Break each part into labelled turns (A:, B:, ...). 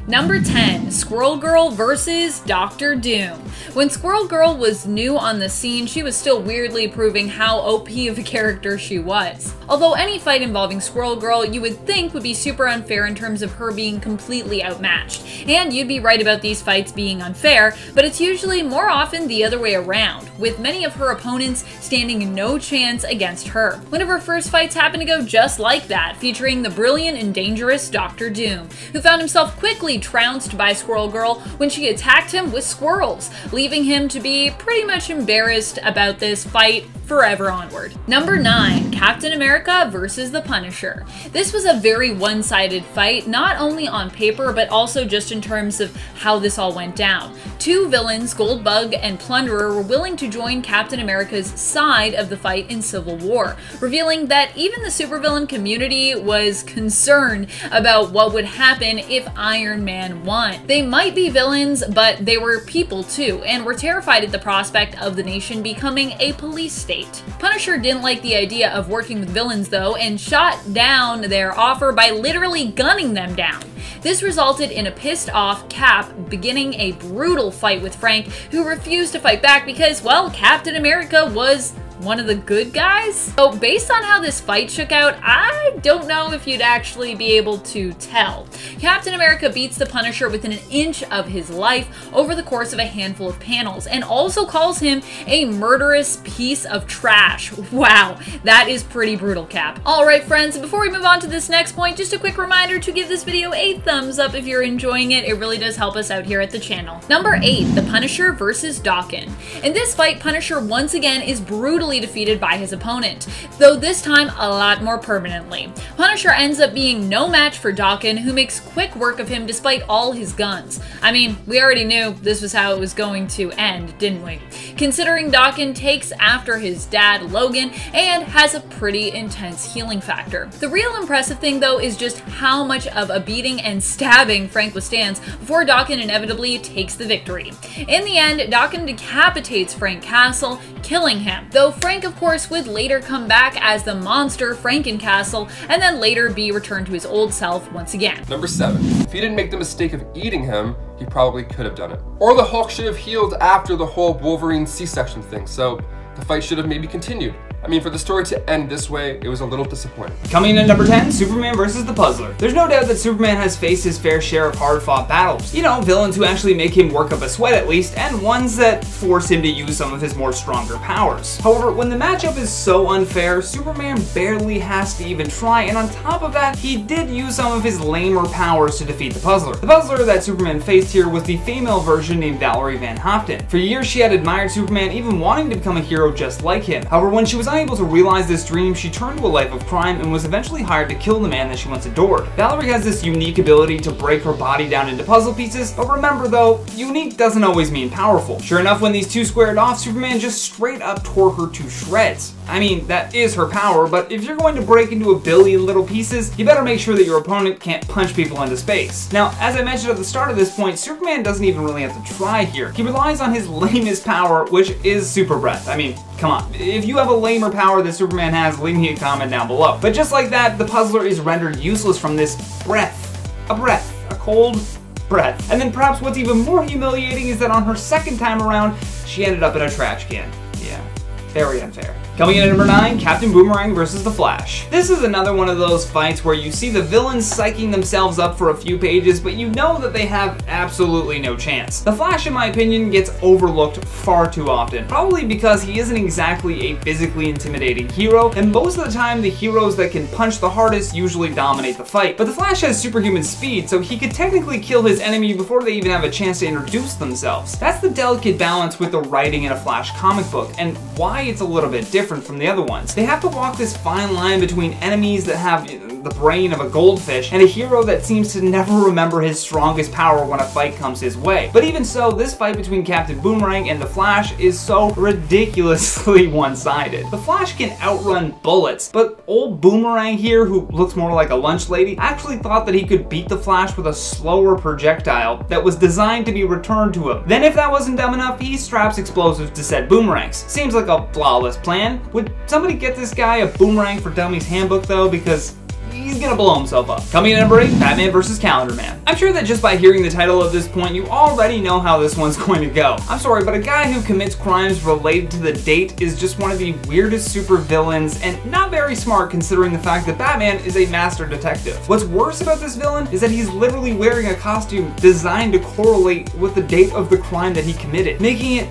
A: Number 10, Squirrel Girl versus Dr. Doom. When Squirrel Girl was new on the scene, she was still weirdly proving how OP of a character she was. Although any fight involving Squirrel Girl you would think would be super unfair in terms of her being completely outmatched. And you'd be right about these fights being unfair, but it's usually more often the other way around, with many of her opponents standing no chance against her. One of her first fights happened to go just like that, featuring the brilliant and dangerous Dr. Doom, who found himself quickly trounced by Squirrel Girl when she attacked him with squirrels, leaving him to be pretty much embarrassed about this fight forever onward. Number 9, Captain America versus the Punisher. This was a very one-sided fight, not only on paper, but also just in terms of how this all went down. Two villains, Goldbug and Plunderer, were willing to join Captain America's side of the fight in Civil War, revealing that even the supervillain community was concerned about what would happen if Iron Man won. They might be villains, but they were people too, and were terrified at the prospect of the nation becoming a police state. Punisher didn't like the idea of working with villains though, and shot down their offer by literally gunning them down. This resulted in a pissed off Cap beginning a brutal fight with Frank, who refused to fight back because, well, Captain America was one of the good guys? So based on how this fight shook out, I don't know if you'd actually be able to tell. Captain America beats the Punisher within an inch of his life over the course of a handful of panels, and also calls him a murderous piece of trash. Wow, that is pretty brutal, Cap. Alright friends, before we move on to this next point, just a quick reminder to give this video a thumbs up if you're enjoying it. It really does help us out here at the channel. Number 8, the Punisher versus Dawkin. In this fight, Punisher once again is brutally defeated by his opponent, though this time a lot more permanently. Punisher ends up being no match for Dawkin, who makes quick work of him despite all his guns. I mean, we already knew this was how it was going to end, didn't we? Considering Dawkin takes after his dad, Logan, and has a pretty intense healing factor. The real impressive thing though is just how much of a beating and stabbing Frank withstands before Dawkin inevitably takes the victory. In the end, Dawkin decapitates Frank Castle, killing him, though Frank of course would later come back as the monster Frankencastle and then later be returned to his old self once again.
B: Number 7. If he didn't make the mistake of eating him, he probably could have done it. Or the Hulk should have healed after the whole Wolverine C-section thing, so the fight should have maybe continued. I mean, for the story to end this way, it was a little disappointing.
C: Coming in at number 10, Superman versus the Puzzler. There's no doubt that Superman has faced his fair share of hard-fought battles. You know, villains who actually make him work up a sweat at least, and ones that force him to use some of his more stronger powers. However, when the matchup is so unfair, Superman barely has to even try, and on top of that, he did use some of his lamer powers to defeat the Puzzler. The Puzzler that Superman faced here was the female version named Valerie Van Hopten. For years, she had admired Superman, even wanting to become a hero just like him. However, when she was unable to realize this dream, she turned to a life of crime and was eventually hired to kill the man that she once adored. Valerie has this unique ability to break her body down into puzzle pieces, but remember though, unique doesn't always mean powerful. Sure enough, when these two squared off, Superman just straight up tore her to shreds. I mean, that is her power, but if you're going to break into a billion little pieces, you better make sure that your opponent can't punch people into space. Now, as I mentioned at the start of this point, Superman doesn't even really have to try here. He relies on his lamest power, which is super breath. I mean, come on. If you have a lamer power that Superman has, leave me a comment down below. But just like that, the Puzzler is rendered useless from this breath. A cold breath. And then perhaps what's even more humiliating is that on her second time around, she ended up in a trash can. Yeah, very unfair. Coming in at number 9, Captain Boomerang versus the Flash. This is another one of those fights where you see the villains psyching themselves up for a few pages, but you know that they have absolutely no chance. The Flash, in my opinion, gets overlooked far too often, probably because he isn't exactly a physically intimidating hero, and most of the time the heroes that can punch the hardest usually dominate the fight. But the Flash has superhuman speed, so he could technically kill his enemy before they even have a chance to introduce themselves. That's the delicate balance with the writing in a Flash comic book, and why it's a little bit different from the other ones. They have to walk this fine line between enemies that have the brain of a goldfish and a hero that seems to never remember his strongest power when a fight comes his way. But even so, this fight between Captain Boomerang and the Flash is so ridiculously one-sided. The Flash can outrun bullets, but old Boomerang here, who looks more like a lunch lady, actually thought that he could beat the Flash with a slower projectile that was designed to be returned to him. Then if that wasn't dumb enough, he straps explosives to said boomerangs. Seems like a flawless plan. Would somebody get this guy a Boomerang for Dummies handbook though? Because he's he's gonna blow himself up. Coming in at number 8, Batman vs. Calendar Man. I'm sure that just by hearing the title at this point, you already know how this one's going to go. I'm sorry, but a guy who commits crimes related to the date is just one of the weirdest supervillains and not very smart considering the fact that Batman is a master detective. What's worse about this villain is that he's literally wearing a costume designed to correlate with the date of the crime that he committed, making it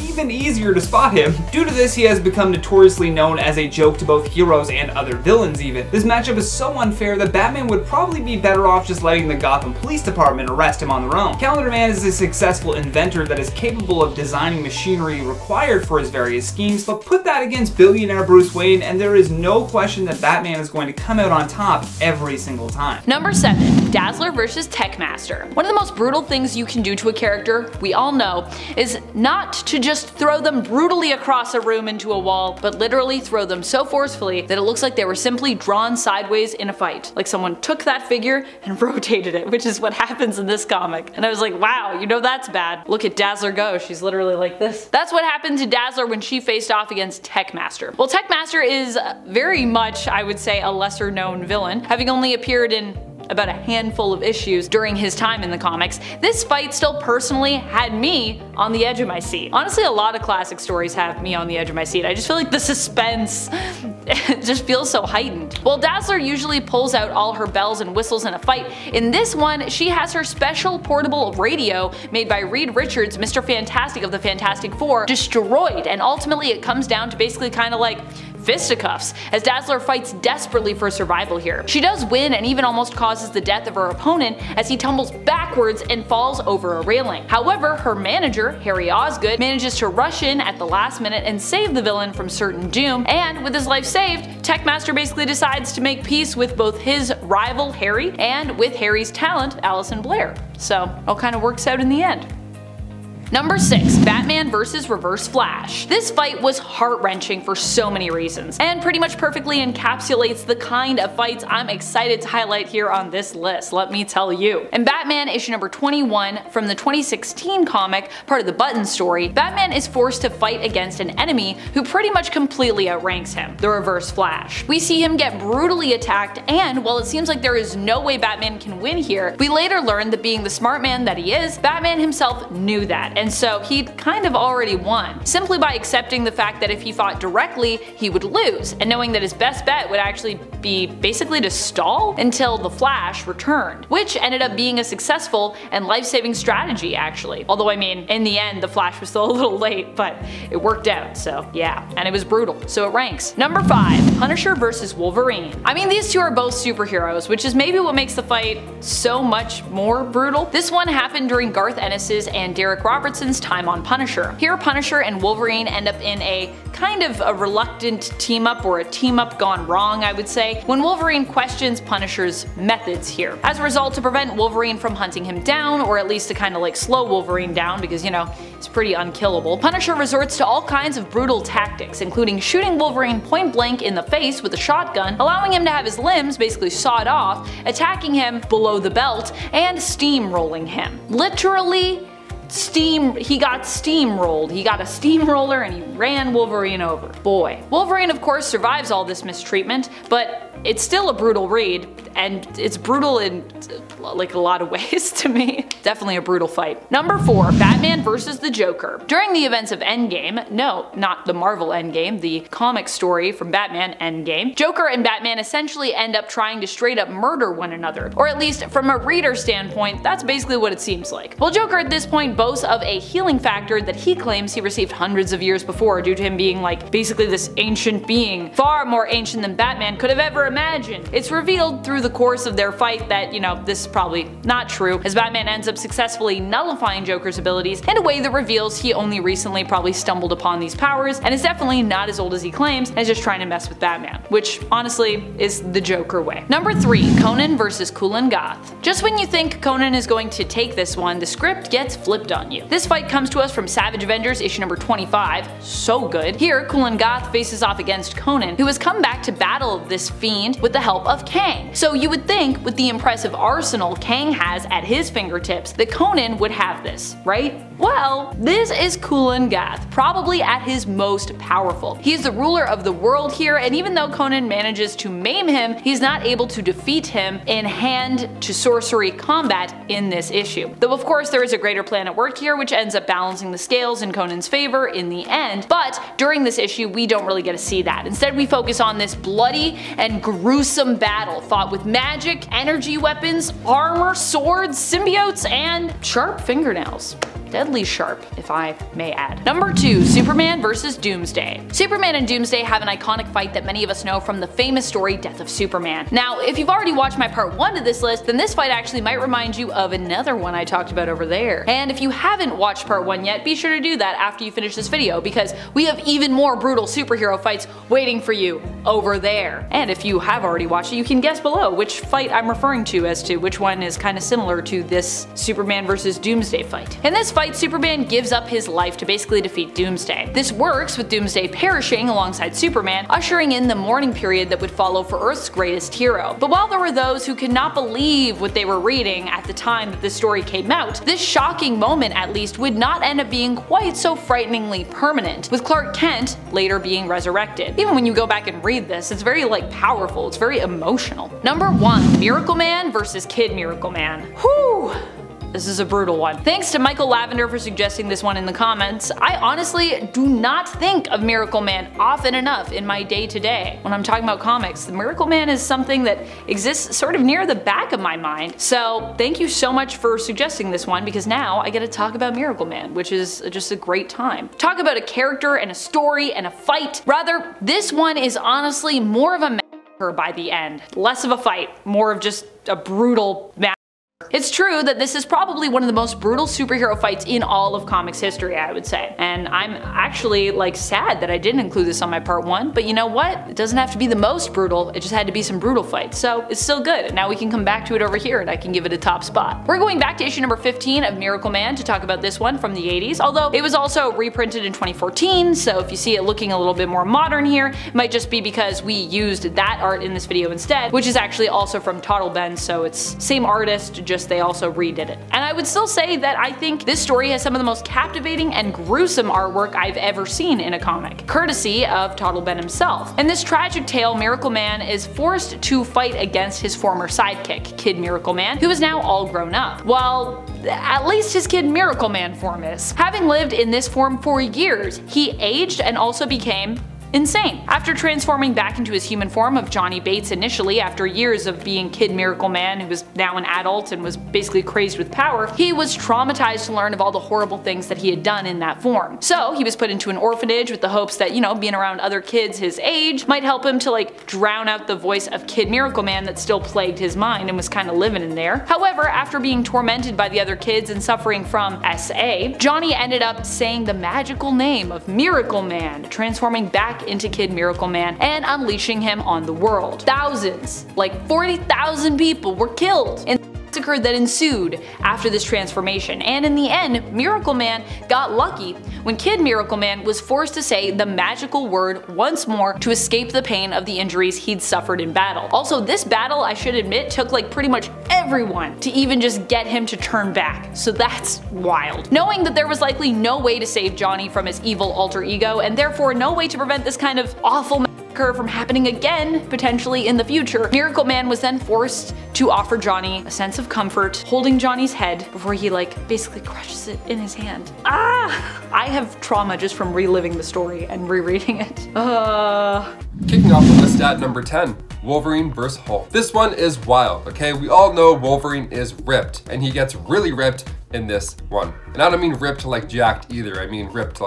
C: even easier to spot him. Due to this, he has become notoriously known as a joke to both heroes and other villains even. This matchup is so unfair that Batman would probably be better off just letting the Gotham Police Department arrest him on their own. Calendar Man is a successful inventor that is capable of designing machinery required for his various schemes, but put that against billionaire Bruce Wayne and there is no question that Batman is going to come out on top every single time.
A: Number 7, Dazzler vs. Techmaster. One of the most brutal things you can do to a character, we all know, is not to just throw them brutally across a room into a wall, but literally throw them so forcefully that it looks like they were simply drawn sideways in a fight. Like someone took that figure and rotated it, which is what happens in this comic. And I was like, wow, you know that's bad. Look at Dazzler go, she's literally like this. That's what happened to Dazzler when she faced off against Techmaster. Well, Techmaster is very much, I would say, a lesser known villain, having only appeared in about a handful of issues during his time in the comics. This fight still personally had me on the edge of my seat. Honestly, a lot of classic stories have me on the edge of my seat. I just feel like the suspense just feels so heightened. While Dazzler usually pulls out all her bells and whistles in a fight, in this one she has her special portable radio made by Reed Richards, Mr. Fantastic of the Fantastic Four, destroyed, and ultimately it comes down to basically kind of like fisticuffs, as Dazzler fights desperately for survival here. She does win and even almost causes the death of her opponent as he tumbles backwards and falls over a railing. However, her manager, Harry Osgood, manages to rush in at the last minute and save the villain from certain doom, and with his life saved, Techmaster basically decides to make peace with both his rival Harry and with Harry's talent, Alison Blair. So it all kind of works out in the end. Number 6, Batman vs. Reverse Flash. This fight was heart-wrenching for so many reasons, and pretty much perfectly encapsulates the kind of fights I'm excited to highlight here on this list, let me tell you. In Batman issue number 21 from the 2016 comic, part of the Button story, Batman is forced to fight against an enemy who pretty much completely outranks him, the Reverse Flash. We see him get brutally attacked, and while it seems like there is no way Batman can win here, we later learn that being the smart man that he is, Batman himself knew that, and so he'd kind of already won, simply by accepting the fact that if he fought directly, he would lose, and knowing that his best bet would actually be basically to stall until the Flash returned, which ended up being a successful and life-saving strategy actually. Although I mean, in the end the Flash was still a little late, but it worked out, so yeah, and it was brutal, so it ranks. Number 5, Punisher vs. Wolverine. I mean, these two are both superheroes, which is maybe what makes the fight so much more brutal. This one happened during Garth Ennis's and Derek Robertson's time on Punisher. Here Punisher and Wolverine end up in a kind of a reluctant team up, or a team up gone wrong I would say, when Wolverine questions Punisher's methods here. As a result, to prevent Wolverine from hunting him down, or at least to kind of like slow Wolverine down because you know, he's pretty unkillable, Punisher resorts to all kinds of brutal tactics, including shooting Wolverine point blank in the face with a shotgun, allowing him to have his limbs basically sawed off, attacking him below the belt, and steamrolling him. Literally he got steamrolled. He got a steamroller and he ran Wolverine over. Boy. Wolverine of course survives all this mistreatment, but it's still a brutal read, and it's brutal in like a lot of ways to me. Definitely a brutal fight. Number 4, Batman vs. the Joker. During the events of Endgame, no, not the Marvel Endgame, the comic story from Batman Endgame, Joker and Batman essentially end up trying to straight up murder one another, or at least from a reader standpoint, that's basically what it seems like. Well, Joker at this point boasts of a healing factor that he claims he received hundreds of years before due to him being like basically this ancient being, far more ancient than Batman could have ever imagined. It's revealed through the course of their fight that, you know, this is probably not true, as Batman ends up successfully nullifying Joker's abilities in a way that reveals he only recently probably stumbled upon these powers and is definitely not as old as he claims and is just trying to mess with Batman, which honestly is the Joker way. Number 3, Conan vs. Kulin Goth. Just when you think Conan is going to take this one, the script gets flipped on you. This fight comes to us from Savage Avengers issue number 25, so good. Here, Kulin Goth faces off against Conan, who has come back to battle this fiend with the help of Kang. So you would think, with the impressive arsenal Kang has at his fingertips, that Conan would have this, right? Well, this is Kulin Goth, probably at his most powerful. He's the ruler of the world here, and even though Conan manages to maim him, he's not able to defeat him in hand-to-sorcery combat in this issue. Though of course there is a greater plan at work here which ends up balancing the scales in Conan's favor in the end, but during this issue we don't really get to see that. Instead we focus on this bloody and gruesome battle fought with magic, energy weapons, armor, swords, symbiotes, and sharp fingernails. Deadly sharp, if I may add. Number 2, Superman vs. Doomsday. Superman and Doomsday have an iconic fight that many of us know from the famous story Death of Superman. Now, if you've already watched my part 1 of this list, then this fight actually might remind you of another one I talked about over there. And if you haven't watched part 1 yet, be sure to do that after you finish this video, because we have even more brutal superhero fights waiting for you over there. And if you have already watched it, you can guess below which fight I'm referring to as to which one is kind of similar to this Superman vs. Doomsday fight. In this fight, Superman gives up his life to basically defeat Doomsday. This works with Doomsday perishing alongside Superman, ushering in the mourning period that would follow for Earth's greatest hero. But while there were those who could not believe what they were reading at the time that this story came out, this shocking moment at least would not end up being quite so frighteningly permanent, with Clark Kent later being resurrected. Even when you go back and read this, it's very powerful, it's very emotional. Number 1, Miracle Man vs. Kid Miracle Man. Whew! This is a brutal one. Thanks to Michael Lavender for suggesting this one in the comments. I honestly do not think of Miracle Man often enough in my day-to-day. When I'm talking about comics, the Miracle Man is something that exists sort of near the back of my mind. So thank you so much for suggesting this one, because now I get to talk about Miracle Man, which is just a great time. Talk about a character and a story and a fight. Rather, this one is honestly more of a massacre by the end. Less of a fight, more of just a brutal massacre. It's true that this is probably one of the most brutal superhero fights in all of comics history, I would say. And I'm actually sad that I didn't include this on my part 1, but you know what? It doesn't have to be the most brutal, it just had to be some brutal fights. So it's still good, and now we can come back to it over here and I can give it a top spot. We're going back to issue number 15 of Miracle Man to talk about this one from the 80s, although it was also reprinted in 2014, so if you see it looking a little bit more modern here, it might just be because we used that art in this video instead, which is actually also from Toddleben, so it's same artist, just they also redid it. And I would still say that I think this story has some of the most captivating and gruesome artwork I've ever seen in a comic, courtesy of Toddleben himself. In this tragic tale, Miracle Man is forced to fight against his former sidekick, Kid Miracle Man, who is now all grown up. Well, at least his Kid Miracle Man form is. Having lived in this form for years, he aged and also became insane. After transforming back into his human form of Johnny Bates initially after years of being Kid Miracle Man, who was now an adult and was basically crazed with power, he was traumatized to learn of all the horrible things that he had done in that form. So he was put into an orphanage with the hopes that, being around other kids his age might help him to drown out the voice of Kid Miracle Man that still plagued his mind and was kind of living in there. However, after being tormented by the other kids and suffering from SA, Johnny ended up saying the magical name of Miracle Man, transforming back into Kid Miracle Man and unleashing him on the world. Thousands, 40,000 people were killed in the massacre that ensued after this transformation, and in the end, Miracle Man got lucky when Kid Miracle Man was forced to say the magical word once more to escape the pain of the injuries he'd suffered in battle. Also, this battle, I should admit, took pretty much everyone to even just get him to turn back, so that's wild. Knowing that there was likely no way to save Johnny from his evil alter ego, and therefore no way to prevent this kind of awful massacre from happening again, potentially in the future, Miracle Man was then forced to offer Johnny a sense of comfort, holding Johnny's head before he basically crushes it in his hand. I have trauma just from reliving the story and rereading it.
B: Kicking off the list at number 10. Wolverine vs. Hulk. This one is wild, okay? We all know Wolverine is ripped, and he gets really ripped in this one. And I don't mean ripped jacked either, I mean ripped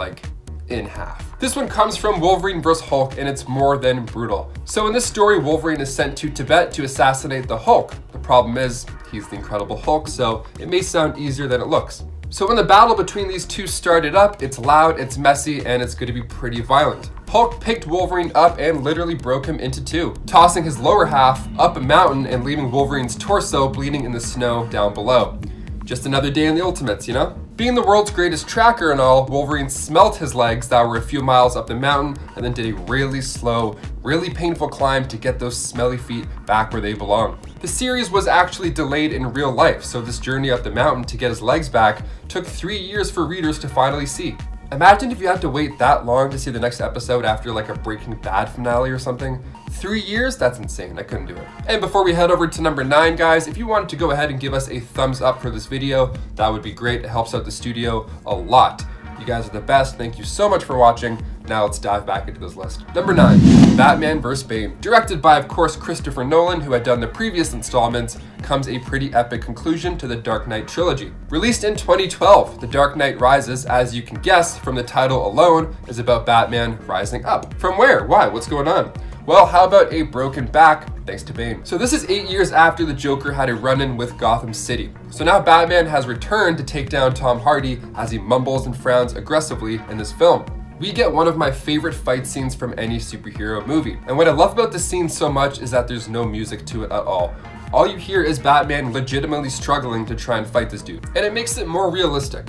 B: in half. This one comes from Wolverine vs. Hulk, and it's more than brutal. So in this story, Wolverine is sent to Tibet to assassinate the Hulk. The problem is, he's the Incredible Hulk, so it may sound easier than it looks. So when the battle between these two started up, it's loud, it's messy, and it's going to be pretty violent. Hulk picked Wolverine up and literally broke him into two, tossing his lower half up a mountain and leaving Wolverine's torso bleeding in the snow down below. Just another day in the Ultimates, Being the world's greatest tracker and all, Wolverine smelt his legs that were a few miles up the mountain and then did a really slow, really painful climb to get those smelly feet back where they belong. The series was actually delayed in real life, so this journey up the mountain to get his legs back took 3 years for readers to finally see. Imagine if you had to wait that long to see the next episode after like a Breaking Bad finale or something. 3 years? That's insane. I couldn't do it. And before we head over to number 9, guys, if you wanted to go ahead and give us a thumbs up for this video, that would be great. It helps out the studio a lot. You guys are the best. Thank you so much for watching. Now let's dive back into this list. Number 9, Batman vs. Bane. Directed by, of course, Christopher Nolan, who had done the previous installments, comes a pretty epic conclusion to the Dark Knight trilogy. Released in 2012, The Dark Knight Rises, as you can guess from the title alone, is about Batman rising up. From where? Why? What's going on? Well, how about a broken back thanks to Bane? So this is 8 years after the Joker had a run-in with Gotham City. So now Batman has returned to take down Tom Hardy as he mumbles and frowns aggressively in this film. We get one of my favorite fight scenes from any superhero movie. And what I love about this scene so much is that there's no music to it at all. All you hear is Batman legitimately struggling to try and fight this dude. And it makes it more realistic.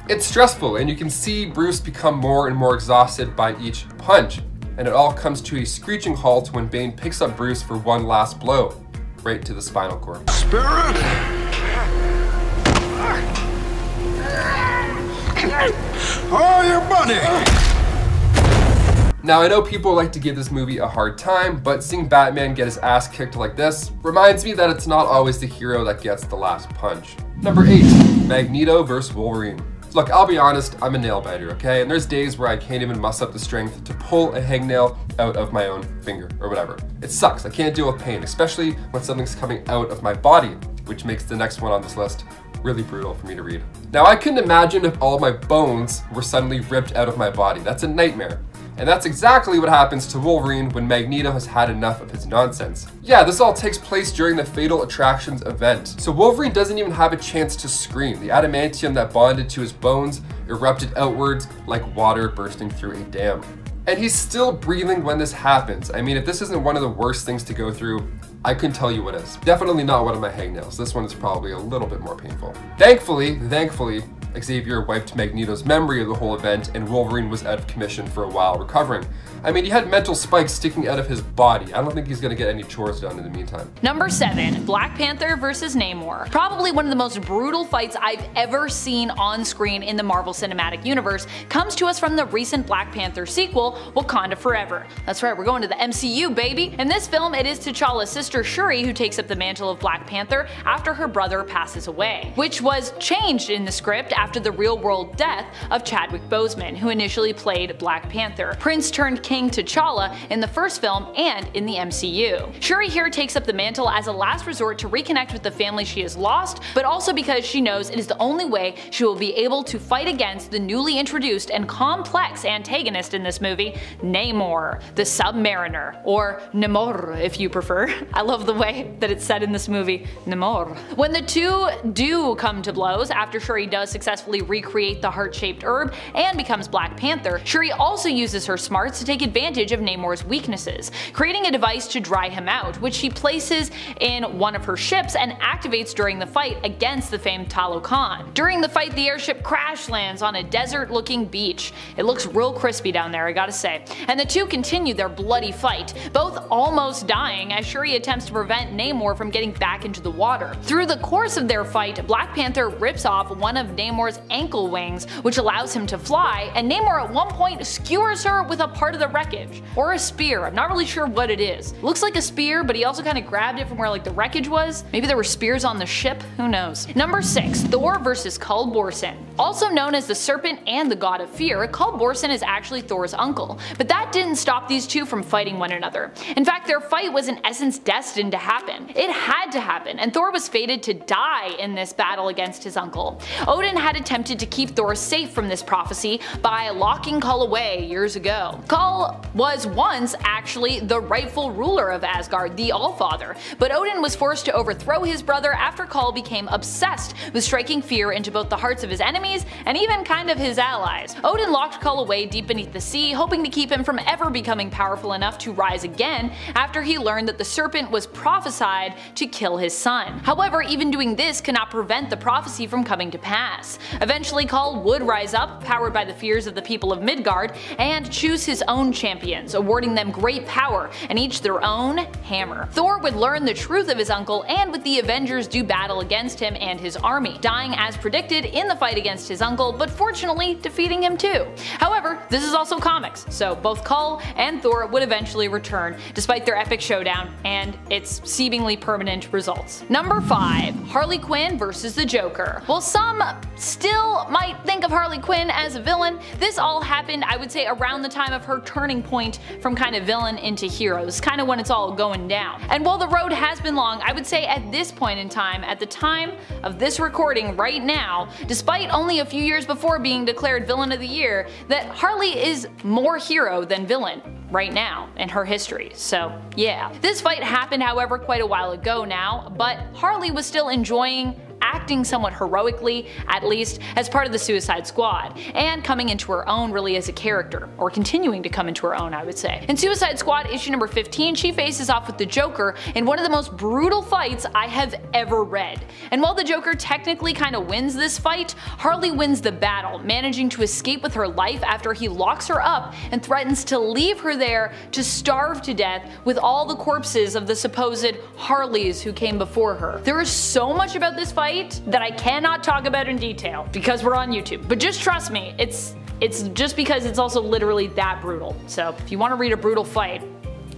B: It's stressful, and you can see Bruce become more and more exhausted by each punch. And it all comes to a screeching halt when Bane picks up Bruce for one last blow, right to the spinal cord.
D: Spirit! Oh, your money!
B: Now, I know people like to give this movie a hard time, but seeing Batman get his ass kicked like this reminds me that it's not always the hero that gets the last punch. Number 8, Magneto vs. Wolverine. Look, I'll be honest, I'm a nail biter, okay? And there's days where I can't even muster up the strength to pull a hangnail out of my own finger or whatever. It sucks, I can't deal with pain, especially when something's coming out of my body, which makes the next one on this list really brutal for me to read. Now, I couldn't imagine if all my bones were suddenly ripped out of my body. That's a nightmare. And that's exactly what happens to Wolverine when Magneto has had enough of his nonsense. Yeah, this all takes place during the Fatal Attractions event. So Wolverine doesn't even have a chance to scream. The adamantium that bonded to his bones erupted outwards like water bursting through a dam. And he's still breathing when this happens. I mean, if this isn't one of the worst things to go through, I couldn't tell you what is. Definitely not one of my hangnails. This one is probably a little bit more painful. Thankfully, Xavier wiped Magneto's memory of the whole event, and Wolverine was out of commission for a while recovering. I mean, he had mental spikes sticking out of his body. I don't think he's gonna get any chores done in the meantime.
A: Number 7, Black Panther vs. Namor. Probably one of the most brutal fights I've ever seen on screen in the Marvel Cinematic Universe comes to us from the recent Black Panther sequel, Wakanda Forever. That's right, we're going to the MCU, baby! In this film, it is T'Challa's sister Shuri who takes up the mantle of Black Panther after her brother passes away, which was changed in the script after the real-world death of Chadwick Boseman, who initially played Black Panther, Prince turned King T'Challa in the first film and in the MCU. Shuri here takes up the mantle as a last resort to reconnect with the family she has lost, but also because she knows it is the only way she will be able to fight against the newly introduced and complex antagonist in this movie, Namor, the Submariner, or Namor if you prefer. I love the way that it's said in this movie, Namor. When the two do come to blows after Shuri does successfully recreate the heart-shaped herb and becomes Black Panther, Shuri also uses her smarts to take advantage of Namor's weaknesses, creating a device to dry him out, which she places in one of her ships and activates during the fight against the famed Talokan. During the fight, the airship crash lands on a desert-looking beach. It looks real crispy down there, I gotta say. And the two continue their bloody fight, both almost dying as Shuri attempts to prevent Namor from getting back into the water. Through the course of their fight, Black Panther rips off one of Namor's ankle wings, which allows him to fly, and Namor at one point skewers her with a part of the wreckage. Or a spear, I'm not really sure what it is. Looks like a spear, but he also kind of grabbed it from where like the wreckage was. Maybe there were spears on the ship, who knows. Number 6, Thor vs. Kull Borsen. Also known as the Serpent and the God of Fear, Kull Borsen is actually Thor's uncle, but that didn't stop these two from fighting one another. In fact, their fight was in essence destined to happen. It had to happen, and Thor was fated to die in this battle against his uncle. Odin had attempted to keep Thor safe from this prophecy by locking Kull away years ago. Kull was once actually the rightful ruler of Asgard, the Allfather, but Odin was forced to overthrow his brother after Kull became obsessed with striking fear into both the hearts of his enemies and even kind of his allies. Odin locked Kull away deep beneath the sea, hoping to keep him from ever becoming powerful enough to rise again after he learned that the serpent serpent was prophesied to kill his son. However, even doing this cannot prevent the prophecy from coming to pass. Eventually, Kull would rise up, powered by the fears of the people of Midgard, and choose his own champions, awarding them great power and each their own hammer. Thor would learn the truth of his uncle and with the Avengers do battle against him and his army, dying as predicted in the fight against his uncle, but fortunately defeating him too. However, this is also comics, so both Kull and Thor would eventually return despite their epic showdown and its seemingly permanent results. Number 5. Harley Quinn versus the Joker. While some still might think of Harley Quinn as a villain, this all happened, I would say, around the time of her turning point from kind of villain into hero. This is kind of when it's all going down. And while the road has been long, I would say at this point in time, at the time of this recording right now, despite only a few years before being declared Villain of the Year, that Harley is more hero than villain right now in her history. So yeah. This fight happened, however, quite a while ago now, but Harley was still enjoying acting somewhat heroically, at least, as part of the Suicide Squad, and coming into her own really as a character, or continuing to come into her own, I would say. In Suicide Squad issue number 15, she faces off with the Joker in one of the most brutal fights I have ever read. And while the Joker technically kind of wins this fight, Harley wins the battle, managing to escape with her life after he locks her up and threatens to leave her there to starve to death with all the corpses of the supposed Harleys who came before her. There is so much about this fight that I cannot talk about in detail because we're on YouTube, but just trust me, it's just because it's also literally that brutal. So if you want to read a brutal fight,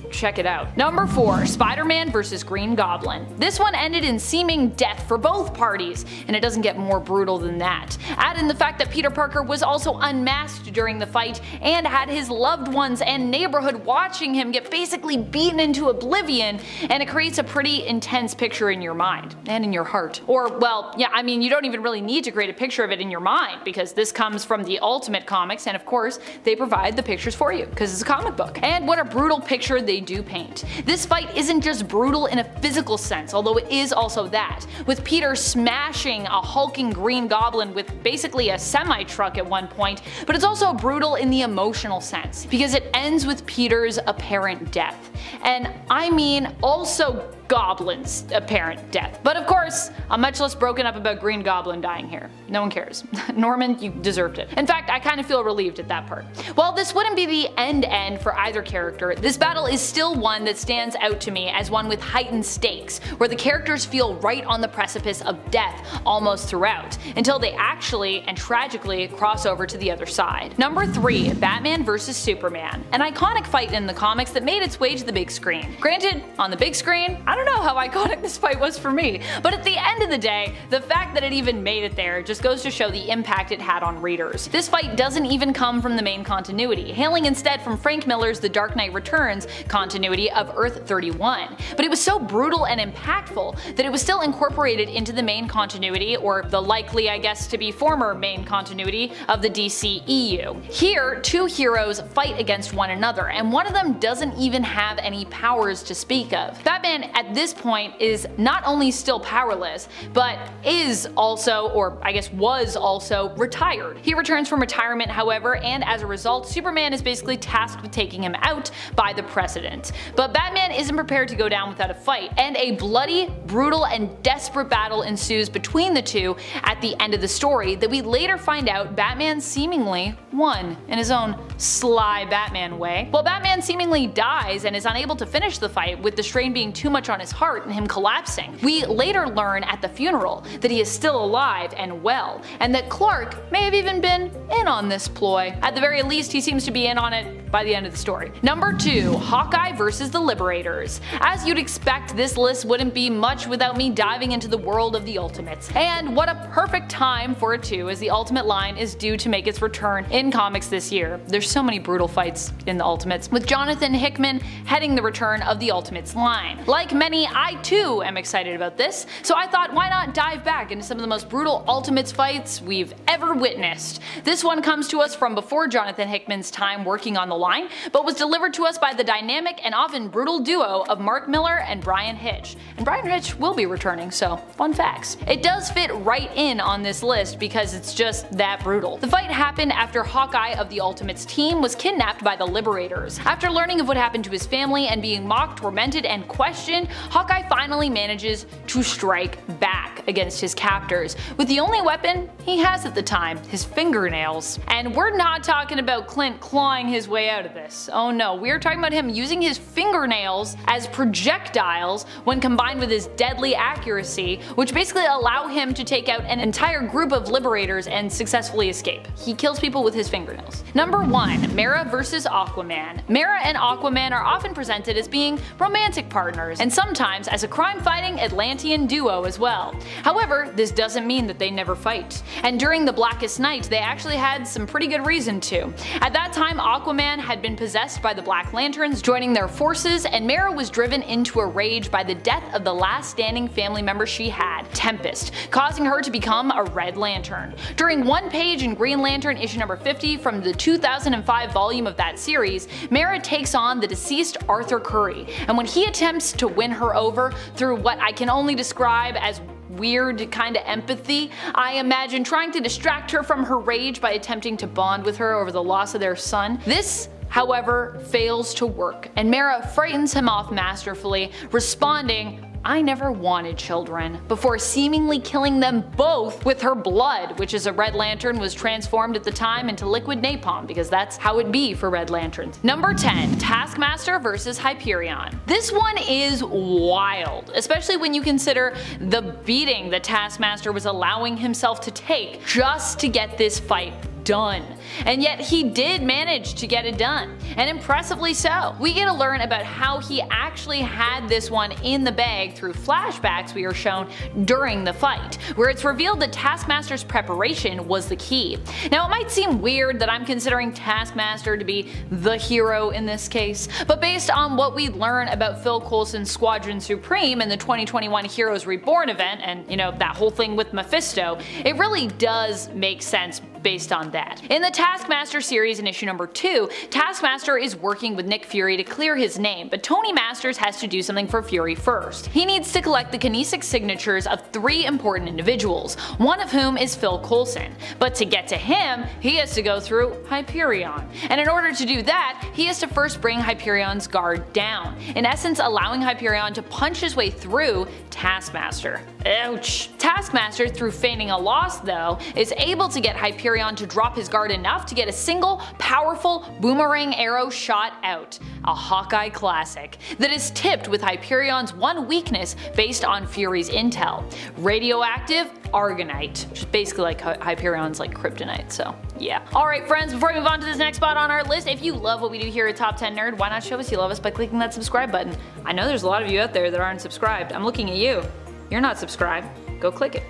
A: check it out. Number 4. Spider-Man vs. Green Goblin. This one ended in seeming death for both parties, and it doesn't get more brutal than that. Add in the fact that Peter Parker was also unmasked during the fight and had his loved ones and neighborhood watching him get basically beaten into oblivion, and it creates a pretty intense picture in your mind and in your heart. Or, well, yeah, I mean, you don't even really need to create a picture of it in your mind because this comes from the Ultimate Comics, and of course they provide the pictures for you because it's a comic book. And what a brutal picture they do paint. This fight isn't just brutal in a physical sense, although it is also that, with Peter smashing a hulking Green Goblin with basically a semi-truck at one point, but it's also brutal in the emotional sense, because it ends with Peter's apparent death. And I mean also Goblin's apparent death. But of course, I'm much less broken up about Green Goblin dying here. No one cares. Norman, you deserved it. In fact, I kind of feel relieved at that part. While this wouldn't be the end for either character, this battle is still one that stands out to me as one with heightened stakes, where the characters feel right on the precipice of death almost throughout, until they actually and tragically cross over to the other side. Number 3. Batman vs. Superman. An iconic fight in the comics that made its way to the big screen. Granted, on the big screen, I don't know how iconic this fight was for me, but at the end of the day, the fact that it even made it there just goes to show the impact it had on readers. This fight doesn't even come from the main continuity, hailing instead from Frank Miller's The Dark Knight Returns continuity of Earth 31. But it was so brutal and impactful that it was still incorporated into the main continuity, or the likely, I guess, to be former main continuity of the DCEU. Here, two heroes fight against one another, and one of them doesn't even have any powers to speak of. Batman at this point is not only still powerless, but is also, or I guess was also, retired. He returns from retirement, however, and as a result, Superman is basically tasked with taking him out by the President. But Batman isn't prepared to go down without a fight, and a bloody, brutal, and desperate battle ensues between the two at the end of the story that we later find out Batman seemingly won in his own sly Batman way. While Batman seemingly dies and is unable to finish the fight, with the strain being too much on his heart and him collapsing, we later learn at the funeral that he is still alive and well, and that Clark may have even been in on this ploy. At the very least, he seems to be in on it by the end of the story. Number 2. Hawkeye vs. the Liberators. As you'd expect, this list wouldn't be much without me diving into the world of the Ultimates. And what a perfect time for it too, as the Ultimate line is due to make its return in comics this year. There's so many brutal fights in the Ultimates, with Jonathan Hickman heading the return of the Ultimates line. Like many, I too am excited about this, so I thought why not dive back into some of the most brutal Ultimates fights we've ever witnessed. This one comes to us from before Jonathan Hickman's time working on the original line, but was delivered to us by the dynamic and often brutal duo of Mark Millar and Bryan Hitch. And Bryan Hitch will be returning, so fun facts. It does fit right in on this list because it's just that brutal. The fight happened after Hawkeye of the Ultimates team was kidnapped by the Liberators. After learning of what happened to his family and being mocked, tormented, and questioned, Hawkeye finally manages to strike back against his captors, with the only weapon he has at the time, his fingernails. And we're not talking about Clint clawing his way out of this. Oh no, we're talking about him using his fingernails as projectiles when combined with his deadly accuracy, which basically allow him to take out an entire group of Liberators and successfully escape. He kills people with his fingernails. Number 1. Mera vs. Aquaman. Mera and Aquaman are often presented as being romantic partners, and sometimes as a crime-fighting Atlantean duo as well. However, this doesn't mean that they never fight. And during the Blackest Night, they actually had some pretty good reason to. At that time, Aquaman had been possessed by the Black Lanterns, joining their forces, and Mera was driven into a rage by the death of the last standing family member she had, Tempest, causing her to become a Red Lantern. During one page in Green Lantern issue number 50 from the 2005 volume of that series, Mera takes on the deceased Arthur Curry, and when he attempts to win her over through what I can only describe as weird kind of empathy, I imagine trying to distract her from her rage by attempting to bond with her over the loss of their son. This, however, fails to work, and Mera frightens him off masterfully, responding, "I never wanted children," before seemingly killing them both with her blood, which as a Red Lantern was transformed at the time into liquid napalm, because that's how it be for Red Lanterns. Number 10. Taskmaster vs. Hyperion. This one is wild, especially when you consider the beating that Taskmaster was allowing himself to take just to get this fight done. And yet he did manage to get it done, and impressively so. We get to learn about how he actually had this one in the bag through flashbacks we are shown during the fight, where it's revealed that Taskmaster's preparation was the key. Now it might seem weird that I'm considering Taskmaster to be the hero in this case, but based on what we learn about Phil Coulson's Squadron Supreme in the 2021 Heroes Reborn event, and you know, that whole thing with Mephisto, it really does make sense based on that. In the Taskmaster series in issue number 2, Taskmaster is working with Nick Fury to clear his name, but Tony Masters has to do something for Fury first. He needs to collect the kinesic signatures of 3 important individuals, one of whom is Phil Coulson. But to get to him, he has to go through Hyperion. And in order to do that, he has to first bring Hyperion's guard down, in essence allowing Hyperion to punch his way through Taskmaster. Ouch. Taskmaster, through feigning a loss though, is able to get Hyperion to drop his guard enough to get a single, powerful boomerang arrow shot out. A Hawkeye classic that is tipped with Hyperion's one weakness based on Fury's intel: radioactive Argonite, which is basically like Hyperion's like kryptonite, so yeah. Alright friends, before we move on to this next spot on our list, if you love what we do here at Top 10 Nerd, why not show us you love us by clicking that subscribe button? I know there's a lot of you out there that aren't subscribed. I'm looking at you. You're not subscribed. Go click it.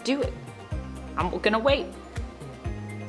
A: Do it. I'm gonna wait.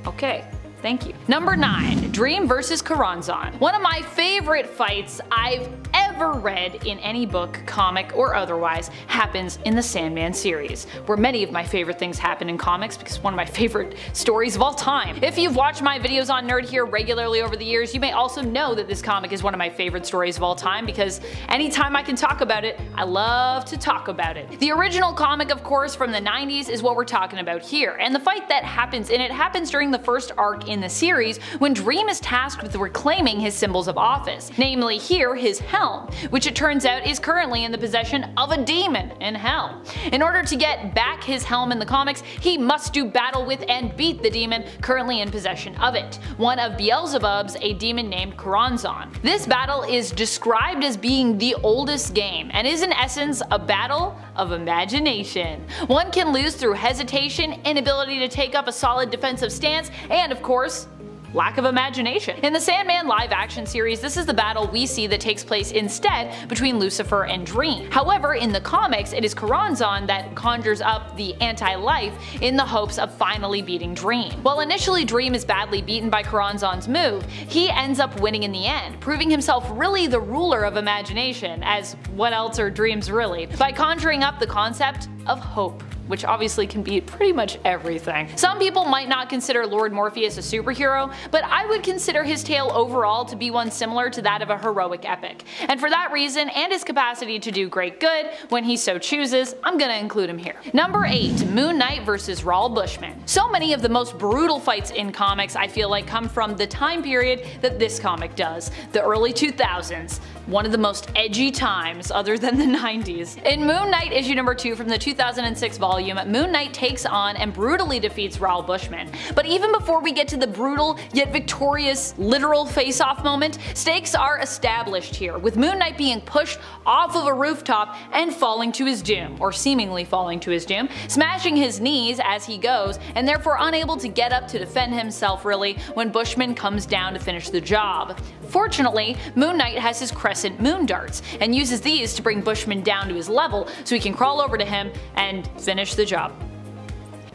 A: Okay. Thank you. Number 9. Dream vs. Ganzan. One of my favorite fights I've ever read in any book, comic, or otherwise happens in the Sandman series, where many of my favorite things happen in comics because it's one of my favorite stories of all time. If you've watched my videos on Nerd here regularly over the years, you may also know that this comic is one of my favorite stories of all time because anytime I can talk about it, I love to talk about it. The original comic, of course, from the 90s is what we're talking about here, and the fight that happens in it happens during the first arc in the series when Dream is tasked with reclaiming his symbols of office, namely here his helm, which it turns out is currently in the possession of a demon in hell. In order to get back his helm in the comics, he must do battle with and beat the demon currently in possession of it, one of Beelzebub's, a demon named Ganzan. This battle is described as being the oldest game and is in essence a battle of imagination. One can lose through hesitation, inability to take up a solid defensive stance, and of course, lack of imagination. In the Sandman live action series, this is the battle we see that takes place instead between Lucifer and Dream. However, in the comics, it is Ganzan that conjures up the anti-life in the hopes of finally beating Dream. While initially Dream is badly beaten by Ganzan's move, he ends up winning in the end, proving himself really the ruler of imagination, as what else are dreams really, by conjuring up the concept of hope. which obviously can be pretty much everything. Some people might not consider Lord Morpheus a superhero, but I would consider his tale overall to be one similar to that of a heroic epic. And for that reason, and his capacity to do great good when he so chooses, I'm gonna include him here. Number 8. Moon Knight vs. Raoul Bushman. So many of the most brutal fights in comics I feel like come from the time period that this comic does, the early 2000s. One of the most edgy times other than the 90s. In Moon Knight issue number 2 from the 2006 volume, Moon Knight takes on and brutally defeats Raoul Bushman. But even before we get to the brutal yet victorious literal face-off moment, stakes are established here, with Moon Knight being pushed off of a rooftop and falling to his doom, or seemingly falling to his doom, smashing his knees as he goes, and therefore unable to get up to defend himself really when Bushman comes down to finish the job. Fortunately, Moon Knight has his crescent moon darts, and uses these to bring Bushman down to his level so he can crawl over to him and finish the job.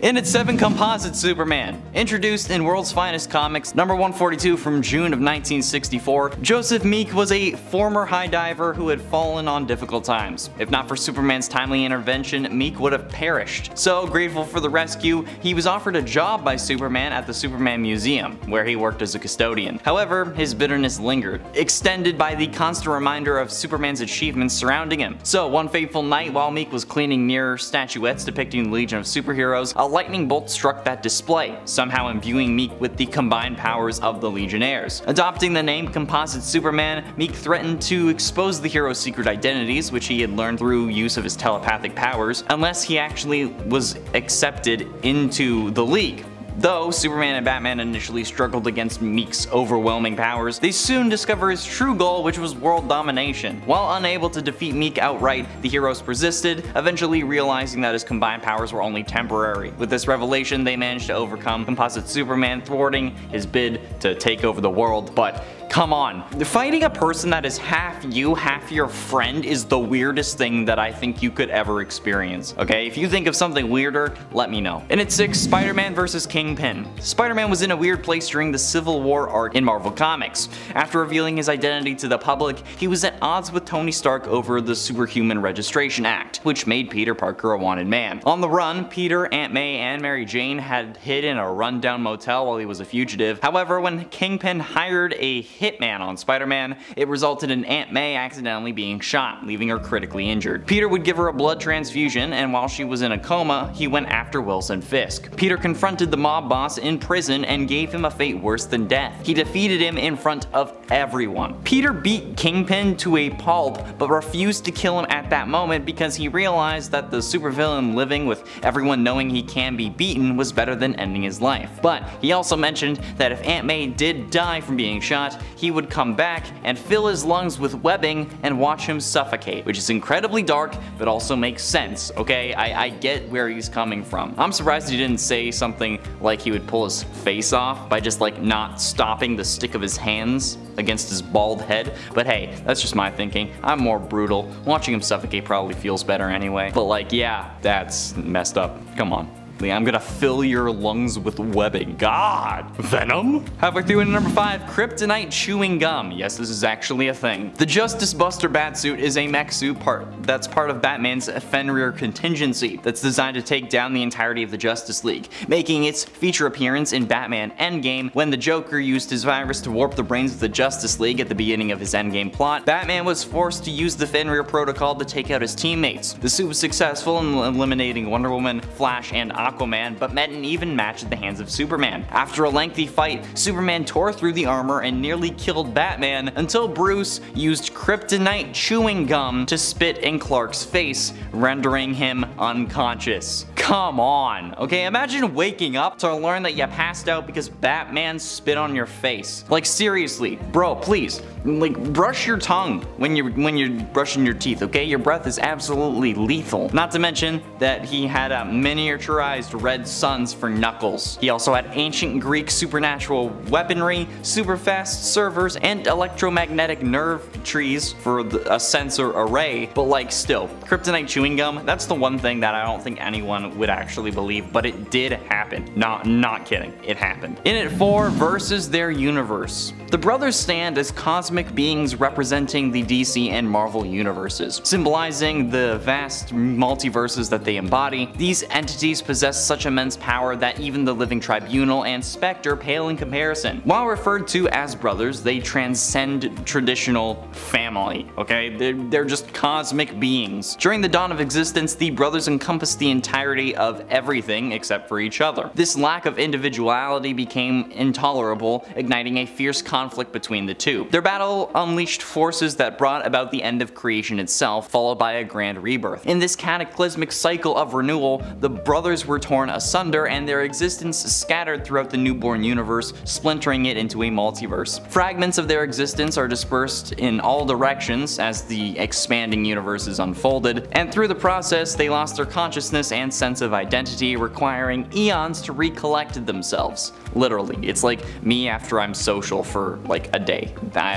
E: In its 7 composite Superman. Introduced in World's Finest Comics number 142 from June of 1964, Joseph Meek was a former high diver who had fallen on difficult times. If not for Superman's timely intervention, Meek would have perished. So grateful for the rescue, he was offered a job by Superman at the Superman Museum, where he worked as a custodian. However, his bitterness lingered, extended by the constant reminder of Superman's achievements surrounding him. So one fateful night, while Meek was cleaning near statuettes depicting the Legion of Superheroes, a lightning bolt struck that display, somehow imbuing Meek with the combined powers of the Legionnaires. Adopting the name Composite Superman, Meek threatened to expose the hero's secret identities, which he had learned through use of his telepathic powers, unless he actually was accepted into the League. Though Superman and Batman initially struggled against Meek's overwhelming powers, they soon discover his true goal, which was world domination. While unable to defeat Meek outright, the heroes persisted, eventually realizing that his combined powers were only temporary. With this revelation, they managed to overcome Composite Superman, thwarting his bid to take over the world. But come on, fighting a person that is half you, half your friend is the weirdest thing that I think you could ever experience, okay? If you think of something weirder, let me know. In its 6, Spider-Man vs. Kingpin. Spider-Man was in a weird place during the Civil War arc in Marvel Comics. After revealing his identity to the public, he was at odds with Tony Stark over the Superhuman Registration Act, which made Peter Parker a wanted man. On the run, Peter, Aunt May, and Mary Jane had hid in a rundown motel while he was a fugitive. However, when Kingpin hired a hitman on Spider-Man, it resulted in Aunt May accidentally being shot, leaving her critically injured. Peter would give her a blood transfusion, and while she was in a coma, he went after Wilson Fisk. Peter confronted the mob boss in prison and gave him a fate worse than death. He defeated him in front of everyone. Peter beat Kingpin to a pulp, but refused to kill him at that moment because he realized that the supervillain living with everyone knowing he can be beaten was better than ending his life. But he also mentioned that if Aunt May did die from being shot, he would come back and fill his lungs with webbing and watch him suffocate, which is incredibly dark but also makes sense, okay? I get where he's coming from. I'm surprised he didn't say something like he would pull his face off by just like not stopping the stick of his hands against his bald head, but hey, that's just my thinking. I'm more brutal. Watching him suffocate probably feels better anyway. But like, yeah, that's messed up. Come on. I'm gonna fill your lungs with webbing. God! Venom? Halfway through into number 5, Kryptonite Chewing Gum. Yes, this is actually a thing. The Justice Buster Batsuit is a mech suit that's part of Batman's Fenrir contingency that's designed to take down the entirety of the Justice League, making its feature appearance in Batman Endgame when the Joker used his virus to warp the brains of the Justice League at the beginning of his Endgame plot. Batman was forced to use the Fenrir protocol to take out his teammates. The suit was successful in eliminating Wonder Woman, Flash, and Aquaman, but met an even match at the hands of Superman. After a lengthy fight, Superman tore through the armor and nearly killed Batman until Bruce used kryptonite chewing gum to spit in Clark's face, rendering him unconscious. Come on, okay? Imagine waking up to learn that you passed out because Batman spit on your face. Like seriously, bro, please, like brush your tongue when you're brushing your teeth, okay? Your breath is absolutely lethal. Not to mention that he had a miniaturized disguised red suns for Knuckles. He also had ancient Greek supernatural weaponry, super fast servers, and electromagnetic nerve trees for a sensor array, but like still, kryptonite chewing gum, that's the one thing that I don't think anyone would actually believe, but it did happen. Not kidding, it happened. In it 4 versus their universe. The brothers stand as cosmic beings representing the DC and Marvel universes, symbolizing the vast multiverses that they embody. These entities possess such immense power that even the Living Tribunal and Spectre pale in comparison. While referred to as brothers, they transcend traditional family, okay? They're just cosmic beings. During the dawn of existence, the brothers encompassed the entirety of everything except for each other. This lack of individuality became intolerable, igniting a fierce conflict between the two. Their battle unleashed forces that brought about the end of creation itself, followed by a grand rebirth. In this cataclysmic cycle of renewal, the brothers were torn asunder and their existence scattered throughout the newborn universe, splintering it into a multiverse. Fragments of their existence are dispersed in all directions as the expanding universe is unfolded, and through the process they lost their consciousnness and sense of identity, requiring eons to recollect themselves. Literally, it's like me after I'm social for like a day. I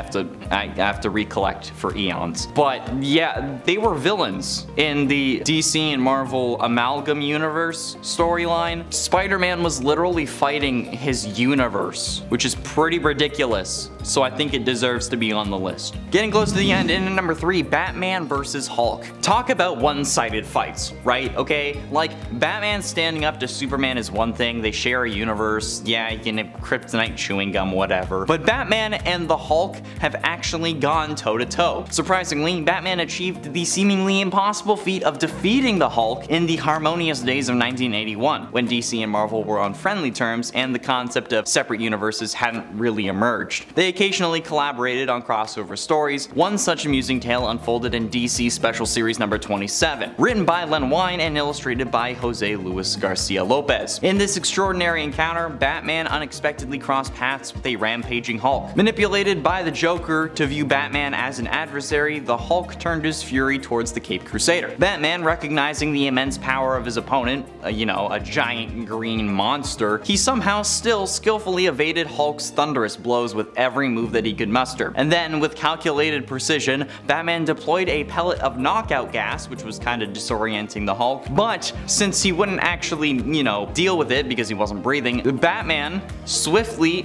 E: have to recollect for eons. But yeah, they were villains in the DC and Marvel amalgam universe storyline. Spider-Man was literally fighting his universe, which is pretty ridiculous. So I think it deserves to be on the list. Getting close to the end, in number 3, Batman versus Hulk. Talk about one-sided fights, right? Okay, like Batman standing up to Superman is one thing, they share a universe, yeah, you can have kryptonite chewing gum, whatever. But Batman and the Hulk have actually gone toe-to-toe. Surprisingly, Batman achieved the seemingly impossible feat of defeating the Hulk in the harmonious days of 1981, when DC and Marvel were on friendly terms and the concept of separate universes hadn't really emerged. They occasionally collaborated on crossover stories. One such amusing tale unfolded in DC Special Series number 27, written by Len Wein and illustrated by Jose Luis Garcia Lopez. In this extraordinary encounter, Batman unexpectedly crossed paths with a rampaging Hulk. Manipulated by the Joker to view Batman as an adversary, the Hulk turned his fury towards the Caped Crusader. Batman, recognizing the immense power of his opponent, a giant green monster, he somehow still skillfully evaded Hulk's thunderous blows with every move that he could muster. And then, with calculated precision, Batman deployed a pellet of knockout gas, which was kind of disorienting the Hulk, but since he wouldn't actually, deal with it because he wasn't breathing, Batman swiftly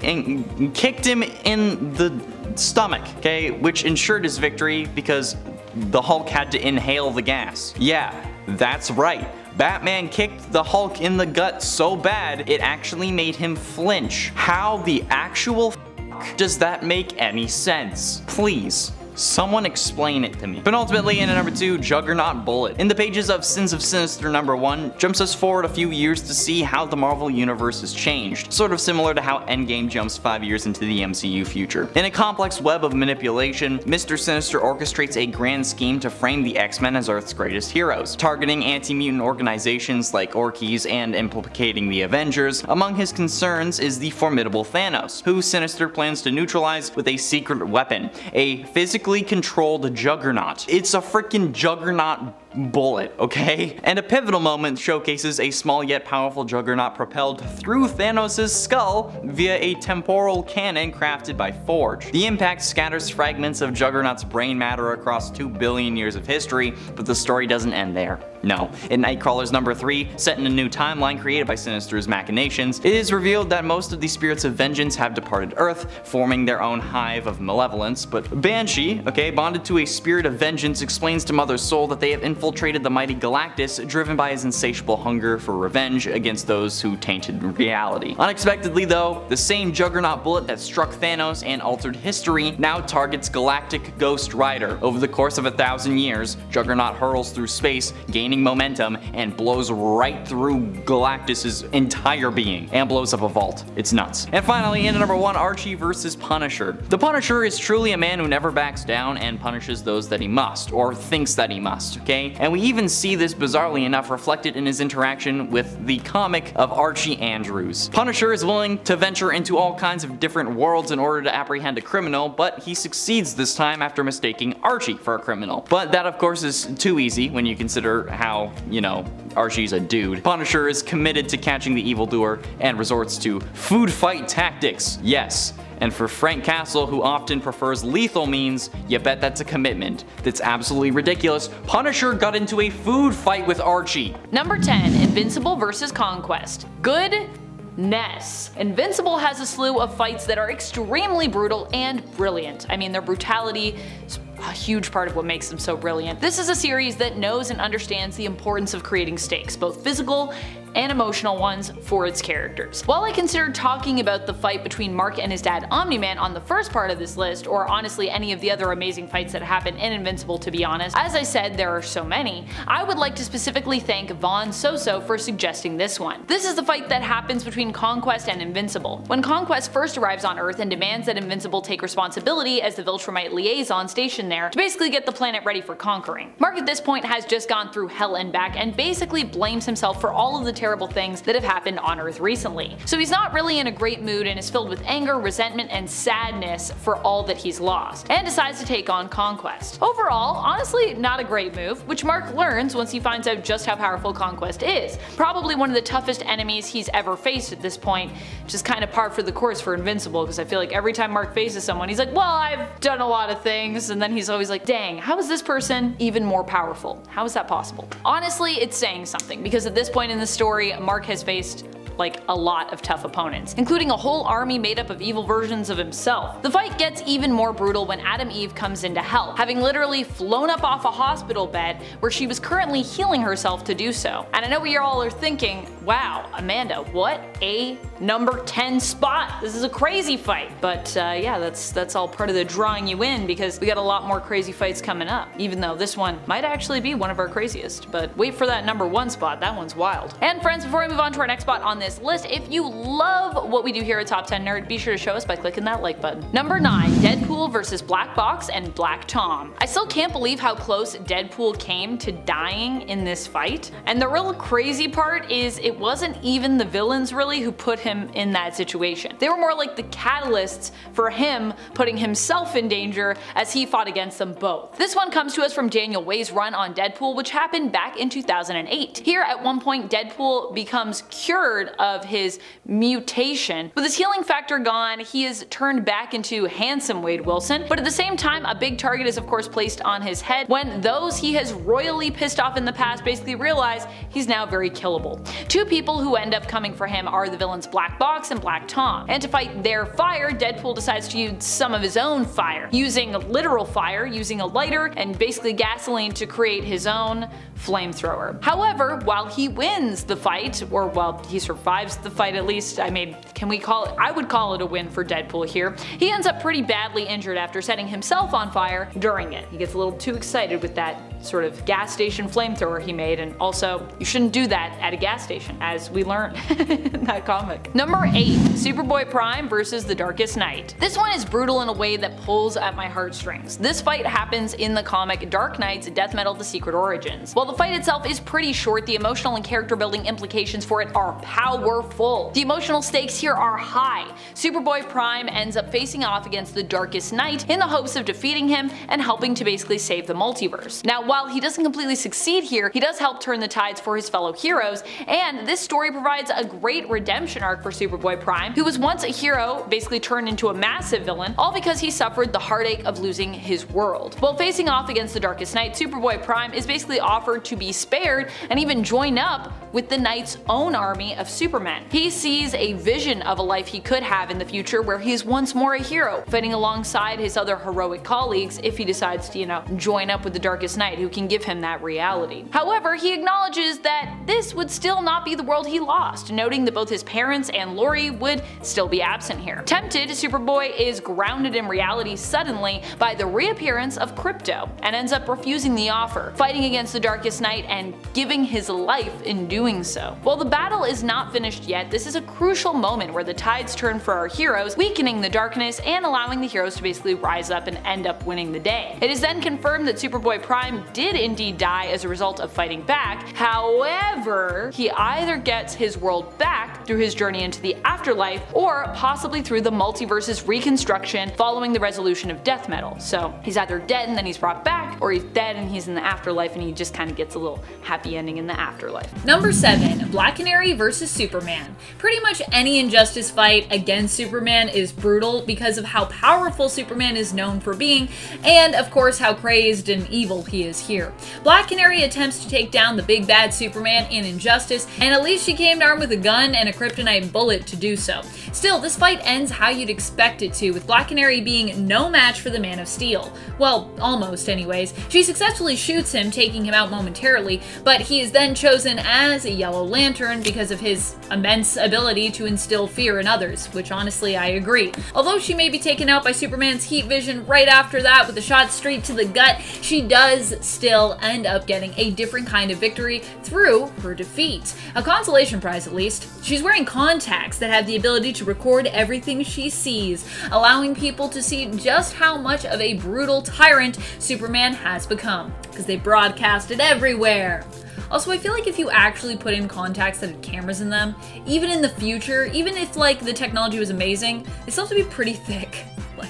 E: kicked him in the stomach, okay, which ensured his victory because the Hulk had to inhale the gas. Yeah, that's right. Batman kicked the Hulk in the gut so bad, it actually made him flinch. How the actual f*** does that make any sense? Please. Someone explain it to me. Penultimately, in number 2, Juggernaut Bullet. In the pages of Sins of Sinister number 1, jumps us forward a few years to see how the Marvel Universe has changed, sort of similar to how Endgame jumps 5 years into the MCU future. In a complex web of manipulation, Mr. Sinister orchestrates a grand scheme to frame the X-Men as Earth's greatest heroes, targeting anti-mutant organizations like Orkies and implicating the Avengers. Among his concerns is the formidable Thanos, who Sinister plans to neutralize with a secret weapon, a physically controlled Juggernaut. It's a freaking Juggernaut Bullet, okay? And a pivotal moment showcases a small yet powerful Juggernaut propelled through Thanos' skull via a temporal cannon crafted by Forge. The impact scatters fragments of Juggernaut's brain matter across 2 billion years of history, but the story doesn't end there. No. In Nightcrawler's number 3, set in a new timeline created by Sinister's machinations, it is revealed that most of the spirits of vengeance have departed Earth, forming their own hive of malevolence, but Banshee, bonded to a spirit of vengeance, explains to Mother Soul that they have infiltrated the mighty Galactus, driven by his insatiable hunger for revenge against those who tainted reality. Unexpectedly though, the same Juggernaut Bullet that struck Thanos and altered history now targets Galactic Ghost Rider. Over the course of 1,000 years, Juggernaut hurls through space, gaining momentum, and blows right through Galactus' entire being, and blows up a vault. It's nuts. And finally, in number 1, Archie vs. Punisher. The Punisher is truly a man who never backs down and punishes those that he must, or thinks that he must, okay? way, and we even see this bizarrely enough reflected in his interaction with the comic of Archie Andrews. Punisher is willing to venture into all kinds of different worlds in order to apprehend a criminal, but he succeeds this time after mistaking Archie for a criminal. But that of course is too easy when you consider how, you know, Archie's a dude. Punisher is committed to catching the evildoer and resorts to food fight tactics. Yes. And for Frank Castle, who often prefers lethal means, you bet that's a commitment. That's absolutely ridiculous. Punisher got into a food fight with Archie.
A: Number 10, Invincible vs. Conquest. Goodness. Invincible has a slew of fights that are extremely brutal and brilliant. I mean, their brutality is a huge part of what makes them so brilliant. This is a series that knows and understands the importance of creating stakes, both physical and emotional ones, for its characters. While I considered talking about the fight between Mark and his dad Omni-Man on the first part of this list, or honestly any of the other amazing fights that happen in Invincible to be honest, as I said there are so many, I would like to specifically thank Vaughn Soso for suggesting this one. This is the fight that happens between Conquest and Invincible. When Conquest first arrives on Earth and demands that Invincible take responsibility as the Viltrumite liaison stationed there to basically get the planet ready for conquering. Mark at this point has just gone through hell and back and basically blames himself for all of the terrible things that have happened on Earth recently. So he's not really in a great mood and is filled with anger, resentment, and sadness for all that he's lost, and decides to take on Conquest. Overall, honestly not a great move, which Mark learns once he finds out just how powerful Conquest is. Probably one of the toughest enemies he's ever faced at this point, which is kind of par for the course for Invincible, because I feel like every time Mark faces someone he's like, well, I've done a lot of things, and then he's always like, dang, how is this person even more powerful? How is that possible? Honestly, it's saying something, because at this point in the story, Mark has faced like a lot of tough opponents, including a whole army made up of evil versions of himself. The fight gets even more brutal when Adam Eve comes in to help, having literally flown up off a hospital bed where she was currently healing herself to do so. And I know what you all are thinking, wow, Amanda, what a number 10 spot. This is a crazy fight. But yeah, that's all part of the drawing you in, because we got a lot more crazy fights coming up, even though this one might actually be one of our craziest. But wait for that number 1 spot, that one's wild. And friends, before we move on to our next spot on this list, if you love what we do here at Top 10 Nerd, be sure to show us by clicking that like button. Number 9, Deadpool vs. Black Box and Black Tom. I still can't believe how close Deadpool came to dying in this fight, and the real crazy part is it wasn't even the villains really who put him in that situation. They were more like the catalysts for him putting himself in danger as he fought against them both. This one comes to us from Daniel Way's run on Deadpool, which happened back in 2008. Here at one point Deadpool becomes cured of his mutation. With his healing factor gone, he is turned back into handsome Wade Wilson, but at the same time a big target is of course placed on his head when those he has royally pissed off in the past basically realize he's now very killable. 2 people who end up coming for him are the villains Black Box and Black Tom, and to fight their fire, Deadpool decides to use some of his own fire, using literal fire, using a lighter and basically gasoline to create his own flamethrower. However, while he wins the fight, or while he survives the fight at least, I mean, I would call it a win for Deadpool here, he ends up pretty badly injured after setting himself on fire during it. He gets a little too excited with that sort of gas station flamethrower he made, and also you shouldn't do that at a gas station, as we learned in that comic. Number 8, Superboy Prime vs. The Darkest Knight. This one is brutal in a way that pulls at my heartstrings. This fight happens in the comic Dark Knight's Death Metal: The Secret Origins. While the fight itself is pretty short, the emotional and character building implications for it are powerful. The emotional stakes here are high. Superboy Prime ends up facing off against the Darkest Knight in the hopes of defeating him and helping to basically save the multiverse. Now, while he doesn't completely succeed here, he does help turn the tides for his fellow heroes, and this story provides a great redemption arc for Superboy Prime, who was once a hero, basically turned into a massive villain, all because he suffered the heartache of losing his world. While facing off against the Darkest Knight, Superboy Prime is basically offered to be spared and even join up with the Knight's own army of Supermen. He sees a vision of a life he could have in the future where he is once more a hero, fighting alongside his other heroic colleagues if he decides to, join up with the Darkest Knight, who can give him that reality. However, he acknowledges that this would still not be the world he lost, noting that both his parents and Lori would still be absent here. Tempted, Superboy is grounded in reality suddenly by the reappearance of Krypto, and ends up refusing the offer, fighting against the Darkest Knight and giving his life in doing so. While the battle is not finished yet, this is a crucial moment where the tides turn for our heroes, weakening the darkness and allowing the heroes to basically rise up and end up winning the day. It is then confirmed that Superboy Prime did indeed die as a result of fighting back. However, he either gets his world back through his journey into the afterlife, or possibly through the multiverse's reconstruction following the resolution of death metal. So he's either dead and then he's brought back, or he's dead and he's in the afterlife and he just kind of gets a little happy ending in the afterlife. Number 7. Black Canary versus Superman. Pretty much any Injustice fight against Superman is brutal because of how powerful Superman is known for being, and of course how crazed and evil he is here. Black Canary attempts to take down the big bad Superman in Injustice, and at least she came armed with a gun and a kryptonite bullet to do so. Still, this fight ends how you'd expect it to, with Black Canary being no match for the Man of Steel. Well, almost anyways. She successfully shoots him, taking him out momentarily, but he is then chosen as a Yellow Lantern because of his immense ability to instill fear in others, which honestly I agree. Although she may be taken out by Superman's heat vision right after that with a shot straight to the gut, she does still end up getting a different kind of victory through her defeat. A consolation prize at least. She's wearing contacts that have the ability to record everything she sees, allowing people to see just how much of a brutal tyrant Superman has become, because they broadcast it everywhere. Also, I feel like if you actually put in contacts that had cameras in them, even in the future, even if like the technology was amazing, they still have to be pretty thick. Like,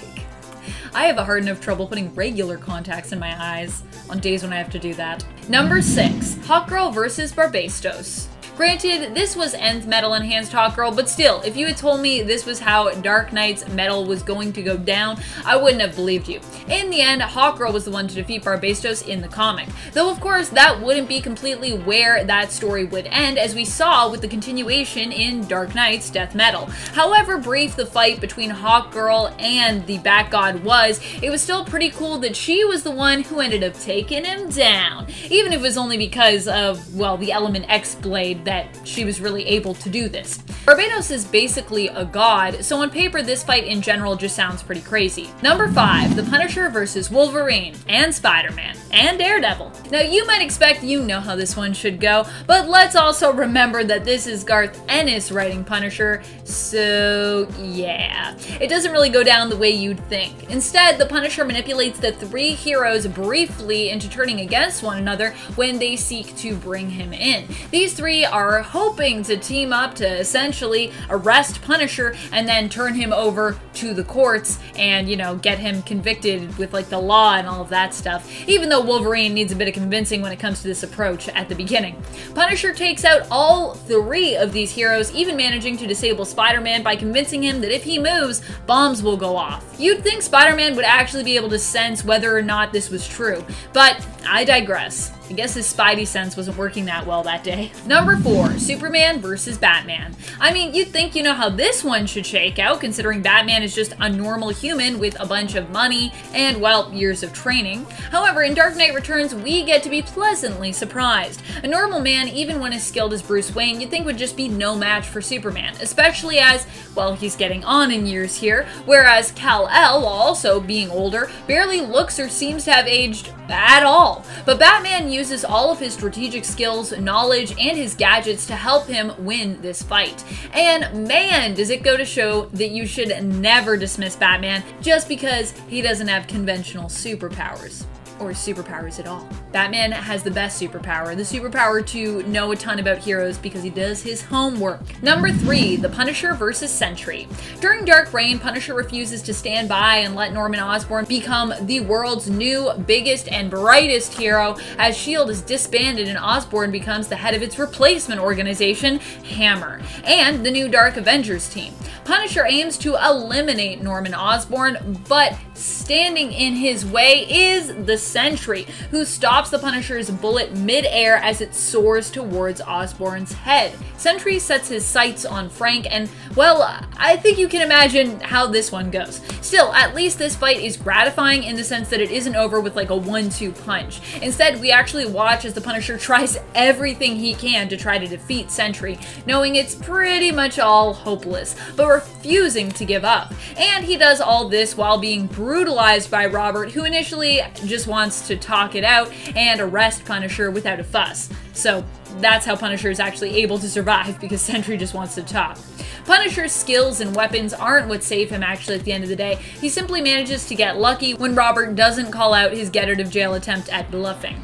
A: I have a hard enough trouble putting regular contacts in my eyes on days when I have to do that. Number 6. Hawkgirl versus Barbastos. Granted, this was Nth Metal Enhanced Hawkgirl, but still, if you had told me this was how Dark Knight's metal was going to go down, I wouldn't have believed you. In the end, Hawkgirl was the one to defeat Barbastos in the comic. Though of course, that wouldn't be completely where that story would end, as we saw with the continuation in Dark Knight's Death Metal. However brief the fight between Hawkgirl and the Bat God was, it was still pretty cool that she was the one who ended up taking him down. Even if it was only because of, well, the Element X blade that she was really able to do this. Barbados is basically a god, so on paper this fight in general just sounds pretty crazy. Number 5. The Punisher versus Wolverine, and Spider-Man, and Daredevil. Now you might expect you know how this one should go, but let's also remember that this is Garth Ennis writing Punisher, so yeah. It doesn't really go down the way you'd think. Instead, the Punisher manipulates the 3 heroes briefly into turning against one another when they seek to bring him in. These 3 are hoping to team up to essentially arrest Punisher and then turn him over to the courts and, you know, get him convicted with like the law and all of that stuff, even though Wolverine needs a bit of convincing when it comes to this approach at the beginning. Punisher takes out all 3 of these heroes, even managing to disable Spider-Man by convincing him that if he moves, bombs will go off. You'd think Spider-Man would actually be able to sense whether or not this was true, but I digress. I guess his Spidey sense wasn't working that well that day. Number 4. Superman versus Batman. I mean, you'd think you know how this one should shake out, considering Batman is just a normal human with a bunch of money and, well, years of training. However, in Dark Knight Returns, we get to be pleasantly surprised. A normal man, even when as skilled as Bruce Wayne, you'd think would just be no match for Superman, especially as, well, he's getting on in years here, whereas Kal-El, while also being older, barely looks or seems to have aged at all. But Batman uses all of his strategic skills, knowledge, and his gadgets to help him win this fight. And man, does it go to show that you should never dismiss Batman just because he doesn't have conventional superpowers. Or superpowers at all. Batman has the best superpower, the superpower to know a ton about heroes because he does his homework. Number 3, the Punisher versus Sentry. During Dark Reign, Punisher refuses to stand by and let Norman Osborn become the world's new, biggest, and brightest hero, as S.H.I.E.L.D. is disbanded and Osborn becomes the head of its replacement organization, Hammer, and the new Dark Avengers team. Punisher aims to eliminate Norman Osborn, but standing in his way is the Sentry, who stops the Punisher's bullet mid-air as it soars towards Osborn's head. Sentry sets his sights on Frank, and, well, I think you can imagine how this one goes. Still, at least this fight is gratifying in the sense that it isn't over with like a 1-2 punch. Instead, we actually watch as the Punisher tries everything he can to try to defeat Sentry, knowing it's pretty much all hopeless, but refusing to give up. And he does all this while being brutalized by Robert, who initially just wants to talk it out and arrest Punisher without a fuss. So that's how Punisher is actually able to survive, because Sentry just wants to talk. Punisher's skills and weapons aren't what save him actually at the end of the day. He simply manages to get lucky when Robert doesn't call out his get out of jail attempt at bluffing.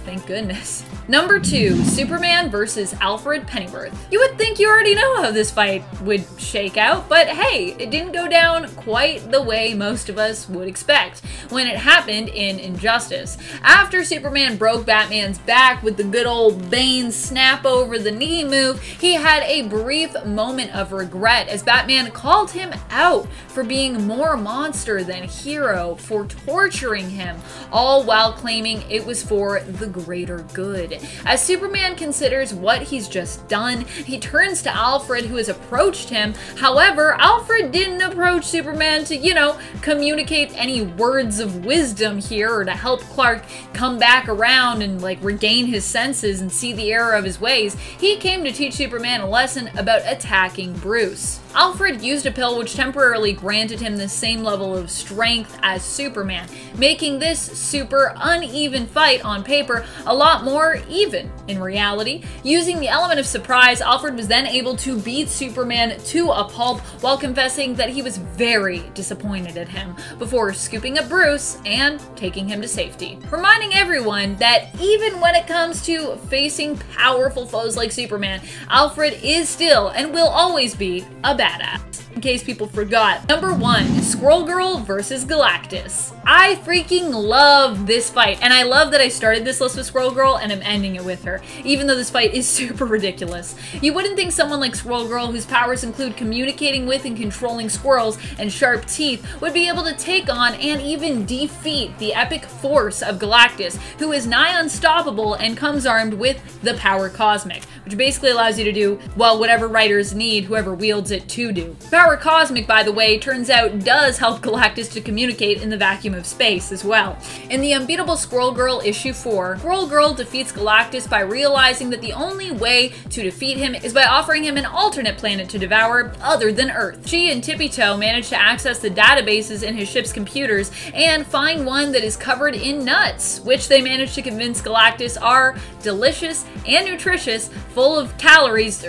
A: Thank goodness. Number 2, Superman versus Alfred Pennyworth. You would think you already know how this fight would shake out, but hey, it didn't go down quite the way most of us would expect when it happened in Injustice. After Superman broke Batman's back with the good old Bane snap over the knee move, he had a brief moment of regret as Batman called him out for being more monster than hero, for torturing him, all while claiming it was for the greater good. As Superman considers what he's just done, he turns to Alfred, who has approached him. However, Alfred didn't approach Superman to, you know, communicate any words of wisdom here or to help Clark come back around and like regain his senses and see the error of his ways. He came to teach Superman a lesson about attacking Bruce. Alfred used a pill which temporarily granted him the same level of strength as Superman, making this super uneven fight on paper a lot more even in reality. Using the element of surprise, Alfred was then able to beat Superman to a pulp while confessing that he was very disappointed at him before scooping up Bruce and taking him to safety. Reminding everyone that even when it comes to facing powerful foes like Superman, Alfred is still and will always be a badass. In case people forgot. Number 1, Squirrel Girl versus Galactus. I freaking love this fight, and I love that I started this list with Squirrel Girl and I'm ending it with her, even though this fight is super ridiculous. You wouldn't think someone like Squirrel Girl, whose powers include communicating with and controlling squirrels and sharp teeth, would be able to take on and even defeat the epic force of Galactus, who is nigh unstoppable and comes armed with the power cosmic, which basically allows you to do, well, whatever writers need whoever wields it to do. Power cosmic, by the way, turns out does help Galactus to communicate in the vacuum of space as well. In the unbeatable Squirrel Girl issue 4, Squirrel Girl defeats Galactus by realizing that the only way to defeat him is by offering him an alternate planet to devour other than Earth. She and Tippy Toe manage to access the databases in his ship's computers and find one that is covered in nuts, which they manage to convince Galactus are delicious and nutritious, full of calories,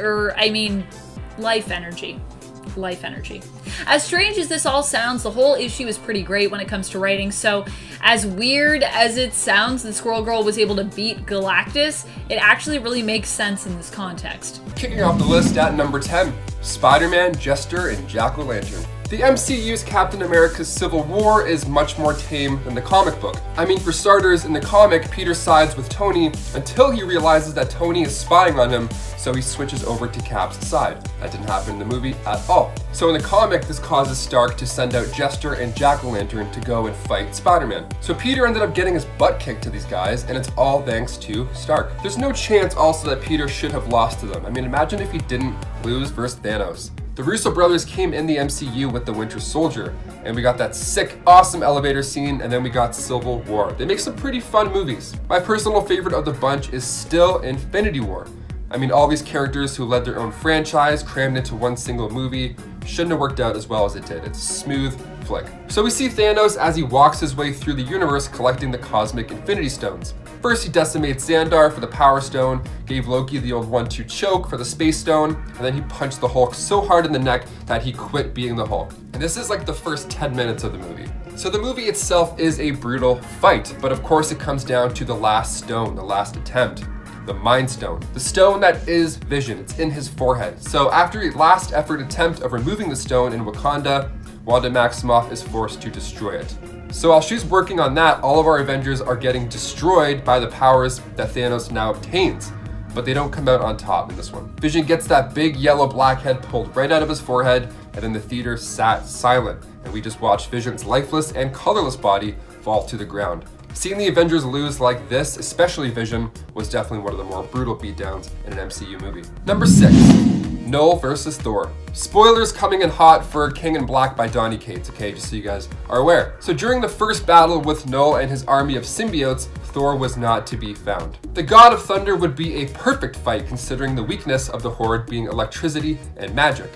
A: life energy. Life energy. As strange as this all sounds, the whole issue is pretty great when it comes to writing, so as weird as it sounds that Squirrel Girl was able to beat Galactus, it actually really makes sense in this context.
B: Kicking off the list at number 10, Spider-Man, Jester, and Jack-O-Lantern. The MCU's Captain America's Civil War is much more tame than the comic book. I mean, for starters, in the comic, Peter sides with Tony until he realizes that Tony is spying on him, so he switches over to Cap's side. That didn't happen in the movie at all. So in the comic, this causes Stark to send out Jester and Jack-O-Lantern to go and fight Spider-Man. So Peter ended up getting his butt kicked to these guys, and it's all thanks to Stark. There's no chance also that Peter should have lost to them. I mean, imagine if he didn't lose versus Thanos. The Russo brothers came in the MCU with the Winter Soldier, and we got that sick, awesome elevator scene, and then we got Civil War. They make some pretty fun movies. My personal favorite of the bunch is still Infinity War. I mean, all these characters who led their own franchise crammed into one single movie shouldn't have worked out as well as it did. It's a smooth flick. So we see Thanos as he walks his way through the universe collecting the cosmic Infinity Stones. First, he decimates Xandar for the Power Stone, gave Loki the old 1-2 choke for the Space Stone, and then he punched the Hulk so hard in the neck that he quit being the Hulk. And this is like the first 10 minutes of the movie. So the movie itself is a brutal fight, but of course it comes down to the last stone, the last attempt. The Mind Stone. The stone that is Vision. It's in his forehead. So after a last effort attempt of removing the stone in Wakanda, Wanda Maximoff is forced to destroy it. So while she's working on that, all of our Avengers are getting destroyed by the powers that Thanos now obtains, but they don't come out on top in this one. Vision gets that big yellow blackhead pulled right out of his forehead, and then the theater sat silent, and we just watched Vision's lifeless and colorless body fall to the ground. Seeing the Avengers lose like this, especially Vision, was definitely one of the more brutal beatdowns in an MCU movie. Number 6, Knull versus Thor. Spoilers coming in hot for King in Black by Donny Cates, okay, just so you guys are aware. So during the first battle with Knull and his army of symbiotes, Thor was not to be found. The God of Thunder would be a perfect fight considering the weakness of the Horde being electricity and magic.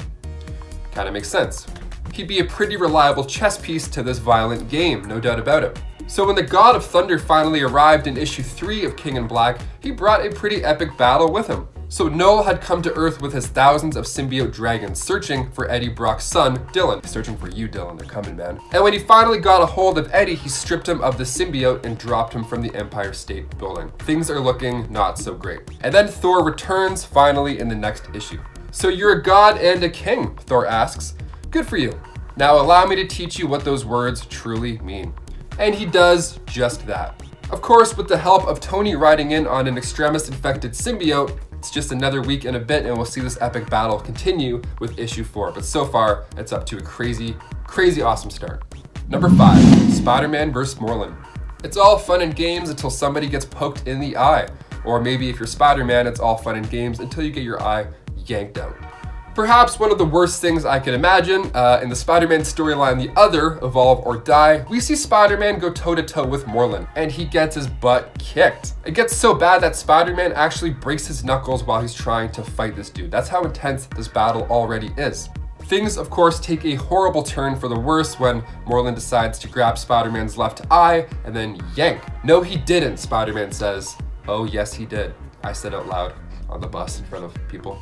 B: Kinda makes sense. He'd be a pretty reliable chess piece to this violent game, no doubt about it. So when the God of Thunder finally arrived in issue 3 of King in Black, he brought a pretty epic battle with him. So Null had come to Earth with his thousands of symbiote dragons, searching for Eddie Brock's son, Dylan. Searching for you, Dylan, they're coming, man. And when he finally got a hold of Eddie, he stripped him of the symbiote and dropped him from the Empire State Building. Things are looking not so great. And then Thor returns finally in the next issue. So you're a god and a king, Thor asks. Good for you. Now allow me to teach you what those words truly mean. And he does just that. Of course, with the help of Tony riding in on an extremis infected symbiote, it's just another week and a bit and we'll see this epic battle continue with issue 4. But so far, it's up to a crazy, crazy awesome start. Number 5, Spider-Man vs. Morlun. It's all fun and games until somebody gets poked in the eye. Or maybe if you're Spider-Man, it's all fun and games until you get your eye yanked out. Perhaps one of the worst things I could imagine. In the Spider-Man storyline, The Other, Evolve or Die, we see Spider-Man go toe-to-toe with Morlun, and he gets his butt kicked. It gets so bad that Spider-Man actually breaks his knuckles while he's trying to fight this dude. That's how intense this battle already is. Things, of course, take a horrible turn for the worse when Morlun decides to grab Spider-Man's left eye and then yank. No, he didn't, Spider-Man says. Oh, yes, he did. I said out loud on the bus in front of people.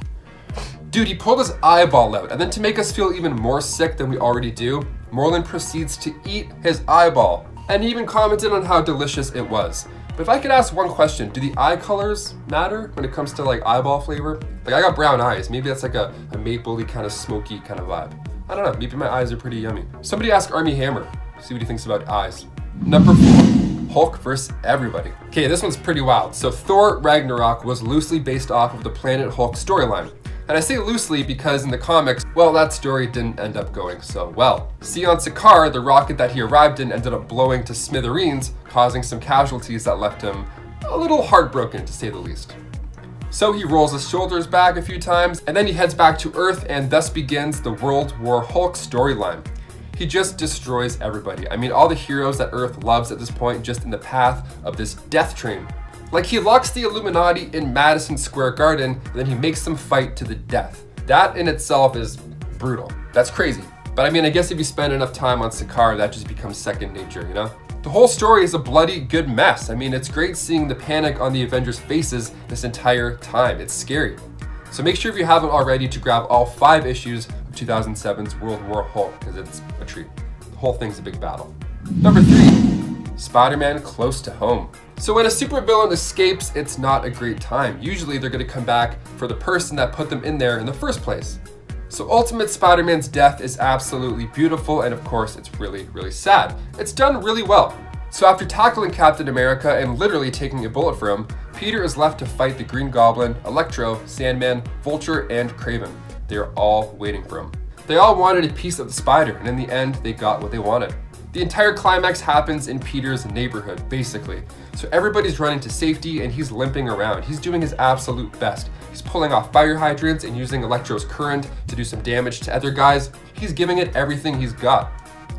B: Dude, he pulled his eyeball out, and then to make us feel even more sick than we already do, Morlun proceeds to eat his eyeball, and he even commented on how delicious it was. But if I could ask one question, do the eye colors matter when it comes to like eyeball flavor? Like I got brown eyes, maybe that's like a maple-y kind of smoky kind of vibe. I don't know, maybe my eyes are pretty yummy. Somebody ask Army Hammer, see what he thinks about eyes. Number 4, Hulk vs. everybody. Okay, this one's pretty wild. So Thor Ragnarok was loosely based off of the Planet Hulk storyline. And I say loosely because in the comics, well, that story didn't end up going so well. See, on Sakaar, the rocket that he arrived in ended up blowing to smithereens, causing some casualties that left him a little heartbroken, to say the least. So he rolls his shoulders back a few times, and then he heads back to Earth, and thus begins the World War Hulk storyline. He just destroys everybody. I mean, all the heroes that Earth loves at this point, just in the path of this death train. Like, he locks the Illuminati in Madison Square Garden, and then he makes them fight to the death. That in itself is brutal. That's crazy. But I mean, I guess if you spend enough time on Sakaar, that just becomes second nature, you know? The whole story is a bloody good mess. I mean, it's great seeing the panic on the Avengers' faces this entire time. It's scary. So make sure if you haven't already to grab all 5 issues of 2007's World War Hulk, because it's a treat. The whole thing's a big battle. Number 3, Spider-Man Close to Home. So when a supervillain escapes, it's not a great time. Usually they're going to come back for the person that put them in there in the first place. So Ultimate Spider-Man's death is absolutely beautiful, and of course it's really, really sad. It's done really well. So after tackling Captain America and literally taking a bullet for him, Peter is left to fight the Green Goblin, Electro, Sandman, Vulture, and Kraven. They're all waiting for him. They all wanted a piece of the spider, and in the end, they got what they wanted. The entire climax happens in Peter's neighborhood, basically. So everybody's running to safety and he's limping around. He's doing his absolute best. He's pulling off fire hydrants and using Electro's current to do some damage to other guys. He's giving it everything he's got.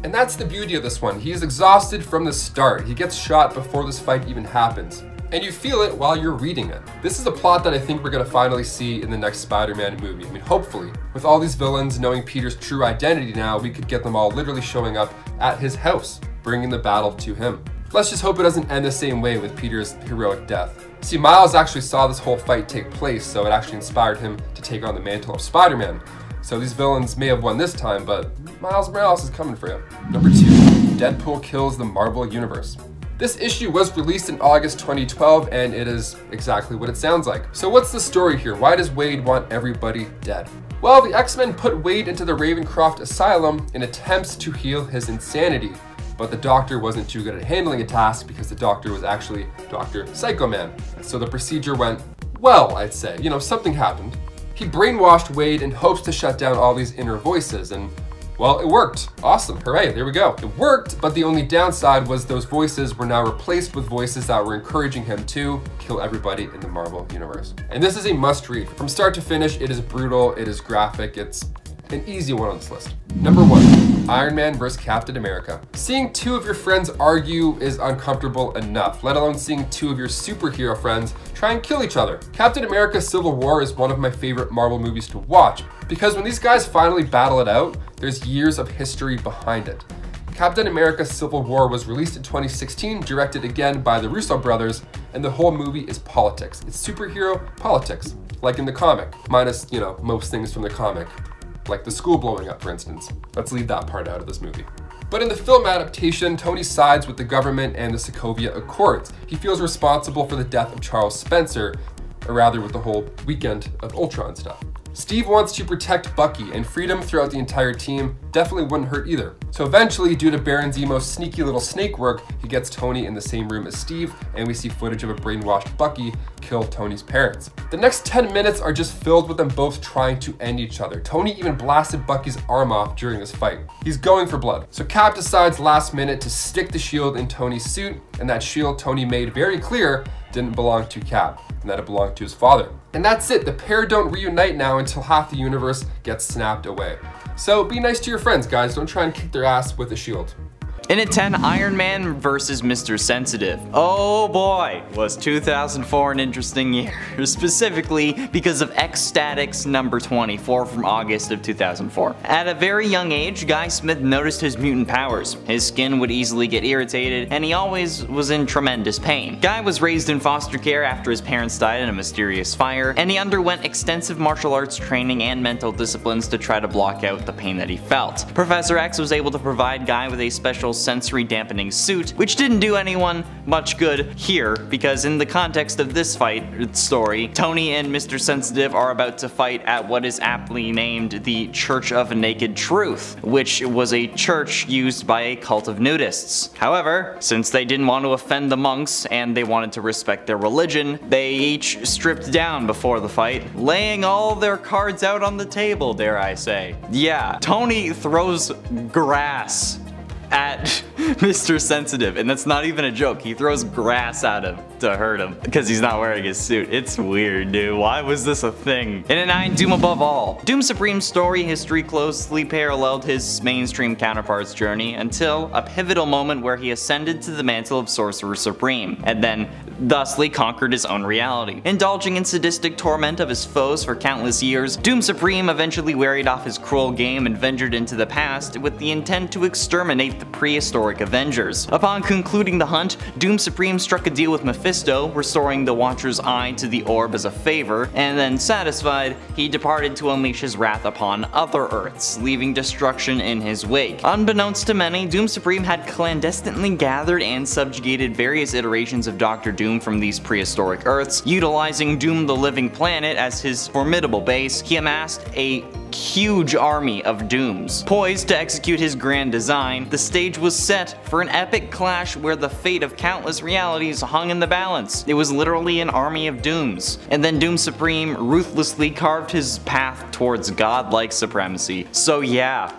B: And that's the beauty of this one. He's exhausted from the start. He gets shot before this fight even happens. And you feel it while you're reading it. This is a plot that I think we're gonna finally see in the next Spider-Man movie. I mean, hopefully. With all these villains knowing Peter's true identity now, we could get them all literally showing up at his house, bringing the battle to him. Let's just hope it doesn't end the same way with Peter's heroic death. See, Miles actually saw this whole fight take place, so it actually inspired him to take on the mantle of Spider-Man. So these villains may have won this time, but Miles Morales is coming for you. Number 2, Deadpool kills the Marvel Universe. This issue was released in August 2012, and it is exactly what it sounds like. So what's the story here? Why does Wade want everybody dead? Well, the X-Men put Wade into the Ravencroft Asylum in attempts to heal his insanity, but the doctor wasn't too good at handling a task because the doctor was actually Dr. Psycho Man. So the procedure went well, I'd say. You know, something happened. He brainwashed Wade in hopes to shut down all these inner voices, and well, it worked. Awesome, hooray, there we go. It worked, but the only downside was those voices were now replaced with voices that were encouraging him to kill everybody in the Marvel Universe. And this is a must read. From start to finish, it is brutal, it is graphic, it's an easy one on this list. Number 1, Iron Man vs. Captain America. Seeing 2 of your friends argue is uncomfortable enough, let alone seeing 2 of your superhero friends try and kill each other. Captain America Civil War is one of my favorite Marvel movies to watch, because when these guys finally battle it out, there's years of history behind it. Captain America Civil War was released in 2016, directed again by the Russo brothers, and the whole movie is politics. It's superhero politics, like in the comic, minus, you know, most things from the comic, like the school blowing up, for instance. Let's leave that part out of this movie. But in the film adaptation, Tony sides with the government and the Sokovia Accords. He feels responsible for the death of Charles Spencer, or rather with the whole weekend of Ultron stuff. Steve wants to protect Bucky, and freedom throughout the entire team definitely wouldn't hurt either. So eventually, due to Baron Zemo's sneaky little snake work, he gets Tony in the same room as Steve, and we see footage of a brainwashed Bucky kill Tony's parents. The next 10 minutes are just filled with them both trying to end each other. Tony even blasted Bucky's arm off during this fight. He's going for blood. So Cap decides last minute to stick the shield in Tony's suit, and that shield Tony made very clear didn't belong to Cap, and that it belonged to his father. And that's it, the pair don't reunite now until half the universe gets snapped away. So be nice to your friends, guys, don't try and kick their ass with a shield.
E: In at 10, Iron Man vs. Mr. Sensitive. Oh boy, was 2004 an interesting year, specifically because of X-Statix number 24 from August of 2004. At a very young age, Guy Smith noticed his mutant powers. His skin would easily get irritated, and he always was in tremendous pain. Guy was raised in foster care after his parents died in a mysterious fire, and he underwent extensive martial arts training and mental disciplines to try to block out the pain that he felt. Professor X was able to provide Guy with a special sensory dampening suit, which didn't do anyone much good here, because in the context of this story, Tony and Mr. Sensitive are about to fight at what is aptly named the Church of Naked Truth, which was a church used by a cult of nudists. However, since they didn't want to offend the monks and they wanted to respect their religion, they each stripped down before the fight, laying all their cards out on the table, dare I say. Yeah, Tony throws grass at Mr. Sensitive, and that's not even a joke. He throws grass at him to hurt him because he's not wearing his suit. It's weird, dude. Why was this a thing? In at 9, Doom Above All. Doom Supreme's story history closely paralleled his mainstream counterpart's journey until a pivotal moment where he ascended to the mantle of Sorcerer Supreme, and then thusly conquered his own reality. Indulging in sadistic torment of his foes for countless years, Doom Supreme eventually wearied off his cruel game and ventured into the past with the intent to exterminate the prehistoric Avengers. Upon concluding the hunt, Doom Supreme struck a deal with Mephisto, restoring the Watcher's eye to the orb as a favor, and then satisfied, he departed to unleash his wrath upon other Earths, leaving destruction in his wake. Unbeknownst to many, Doom Supreme had clandestinely gathered and subjugated various iterations of Dr. Doom from these prehistoric Earths. Utilizing Doom the Living Planet as his formidable base, he amassed a huge army of Dooms. Poised to execute his grand design, the stage was set for an epic clash where the fate of countless realities hung in the balance. It was literally an army of Dooms. And then Doom Supreme ruthlessly carved his path towards godlike supremacy. So yeah,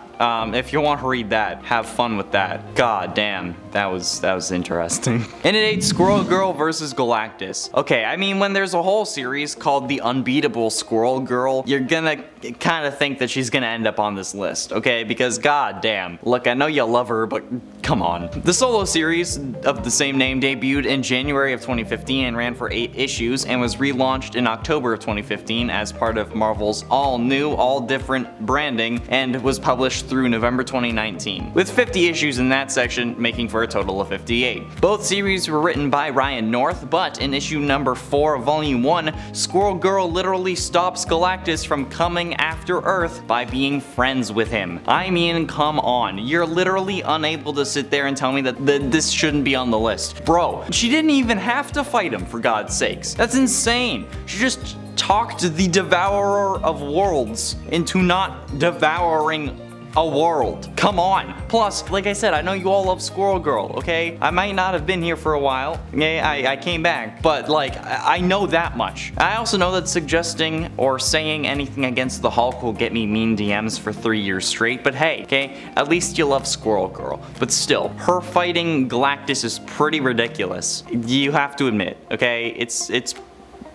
E: if you want to read that, have fun with that. God damn, that was interesting. And at 8, Squirrel Girl vs. Galactus. Okay, I mean, when there's a whole series called The Unbeatable Squirrel Girl, you're gonna kind of think that she's gonna end up on this list, okay? Because god damn, look, I know you love her, but come on. The solo series of the same name debuted in January of 2015 and ran for 8 issues and was relaunched in October of 2015 as part of Marvel's all new, all different branding, and was published through November 2019, with 50 issues in that section, making for a total of 58. Both series were written by Ryan North, but in issue number 4 of volume 1, Squirrel Girl literally stops Galactus from coming after Earth by being friends with him. I mean, come on, you're literally unable to sit there and tell me that this shouldn't be on the list. Bro, she didn't even have to fight him, for God's sakes. That's insane. She just talked the Devourer of Worlds into not devouring a world. Come on. Plus, like I said, I know you all love Squirrel Girl, okay? I might not have been here for a while. Okay, I came back, but like, I know that much. I also know that suggesting or saying anything against the Hulk will get me mean DMs for 3 years straight, but hey, okay, at least you love Squirrel Girl. But still, her fighting Galactus is pretty ridiculous. You have to admit, okay? It's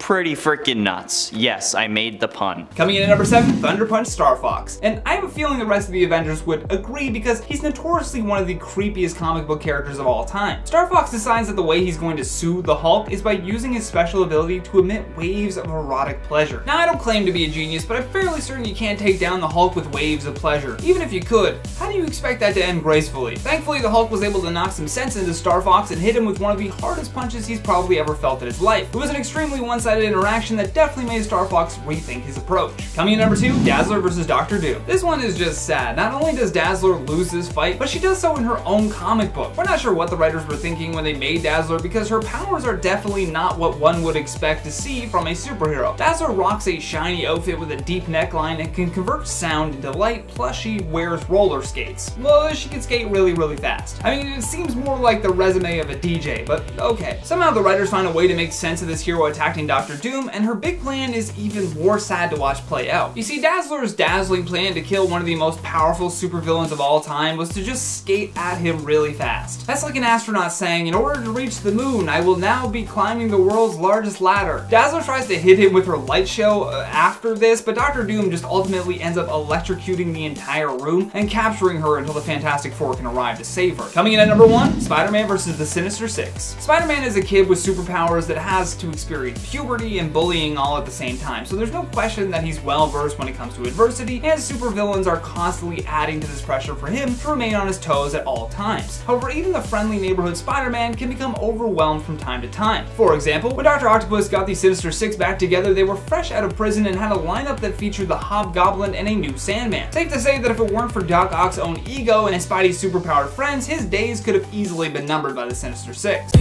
E: pretty freaking nuts. Yes, I made the pun.
C: Coming in at number 7, Thunder Punch Star Fox. And I have a feeling the rest of the Avengers would agree because he's notoriously one of the creepiest comic book characters of all time. Star Fox decides that the way he's going to soothe the Hulk is by using his special ability to emit waves of erotic pleasure. Now, I don't claim to be a genius, but I'm fairly certain you can't take down the Hulk with waves of pleasure. Even if you could, how do you expect that to end gracefully? Thankfully, the Hulk was able to knock some sense into Star Fox and hit him with one of the hardest punches he's probably ever felt in his life. It was an extremely one-sided interaction that definitely made Star Fox rethink his approach. Coming in number 2, Dazzler vs. Dr. Doom. This one is just sad. Not only does Dazzler lose this fight, but she does so in her own comic book. We're not sure what the writers were thinking when they made Dazzler because her powers are definitely not what one would expect to see from a superhero. Dazzler rocks a shiny outfit with a deep neckline and can convert sound into light, plus she wears roller skates. Well, she can skate really fast. I mean, it seems more like the resume of a DJ, but okay. Somehow the writers find a way to make sense of this hero attacking Dr. Doom, and her big plan is even more sad to watch play out. You see, Dazzler's dazzling plan to kill one of the most powerful supervillains of all time was to just skate at him really fast. That's like an astronaut saying, in order to reach the moon, I will now be climbing the world's largest ladder. Dazzler tries to hit him with her light show after this, but Dr. Doom just ultimately ends up electrocuting the entire room and capturing her until the Fantastic Four can arrive to save her. Coming in at number 1, Spider-Man vs. the Sinister Six. Spider-Man is a kid with superpowers that has to experience puberty and bullying all at the same time, so there's no question that he's well versed when it comes to adversity, and supervillains are constantly adding to this pressure for him to remain on his toes at all times. However, even the friendly neighborhood Spider-Man can become overwhelmed from time to time. For example, when Dr. Octopus got the Sinister Six back together, they were fresh out of prison and had a lineup that featured the Hobgoblin and a new Sandman. Safe to say that if it weren't for Doc Ock's own ego and Spidey's superpowered friends, his days could have easily been numbered by the Sinister Six.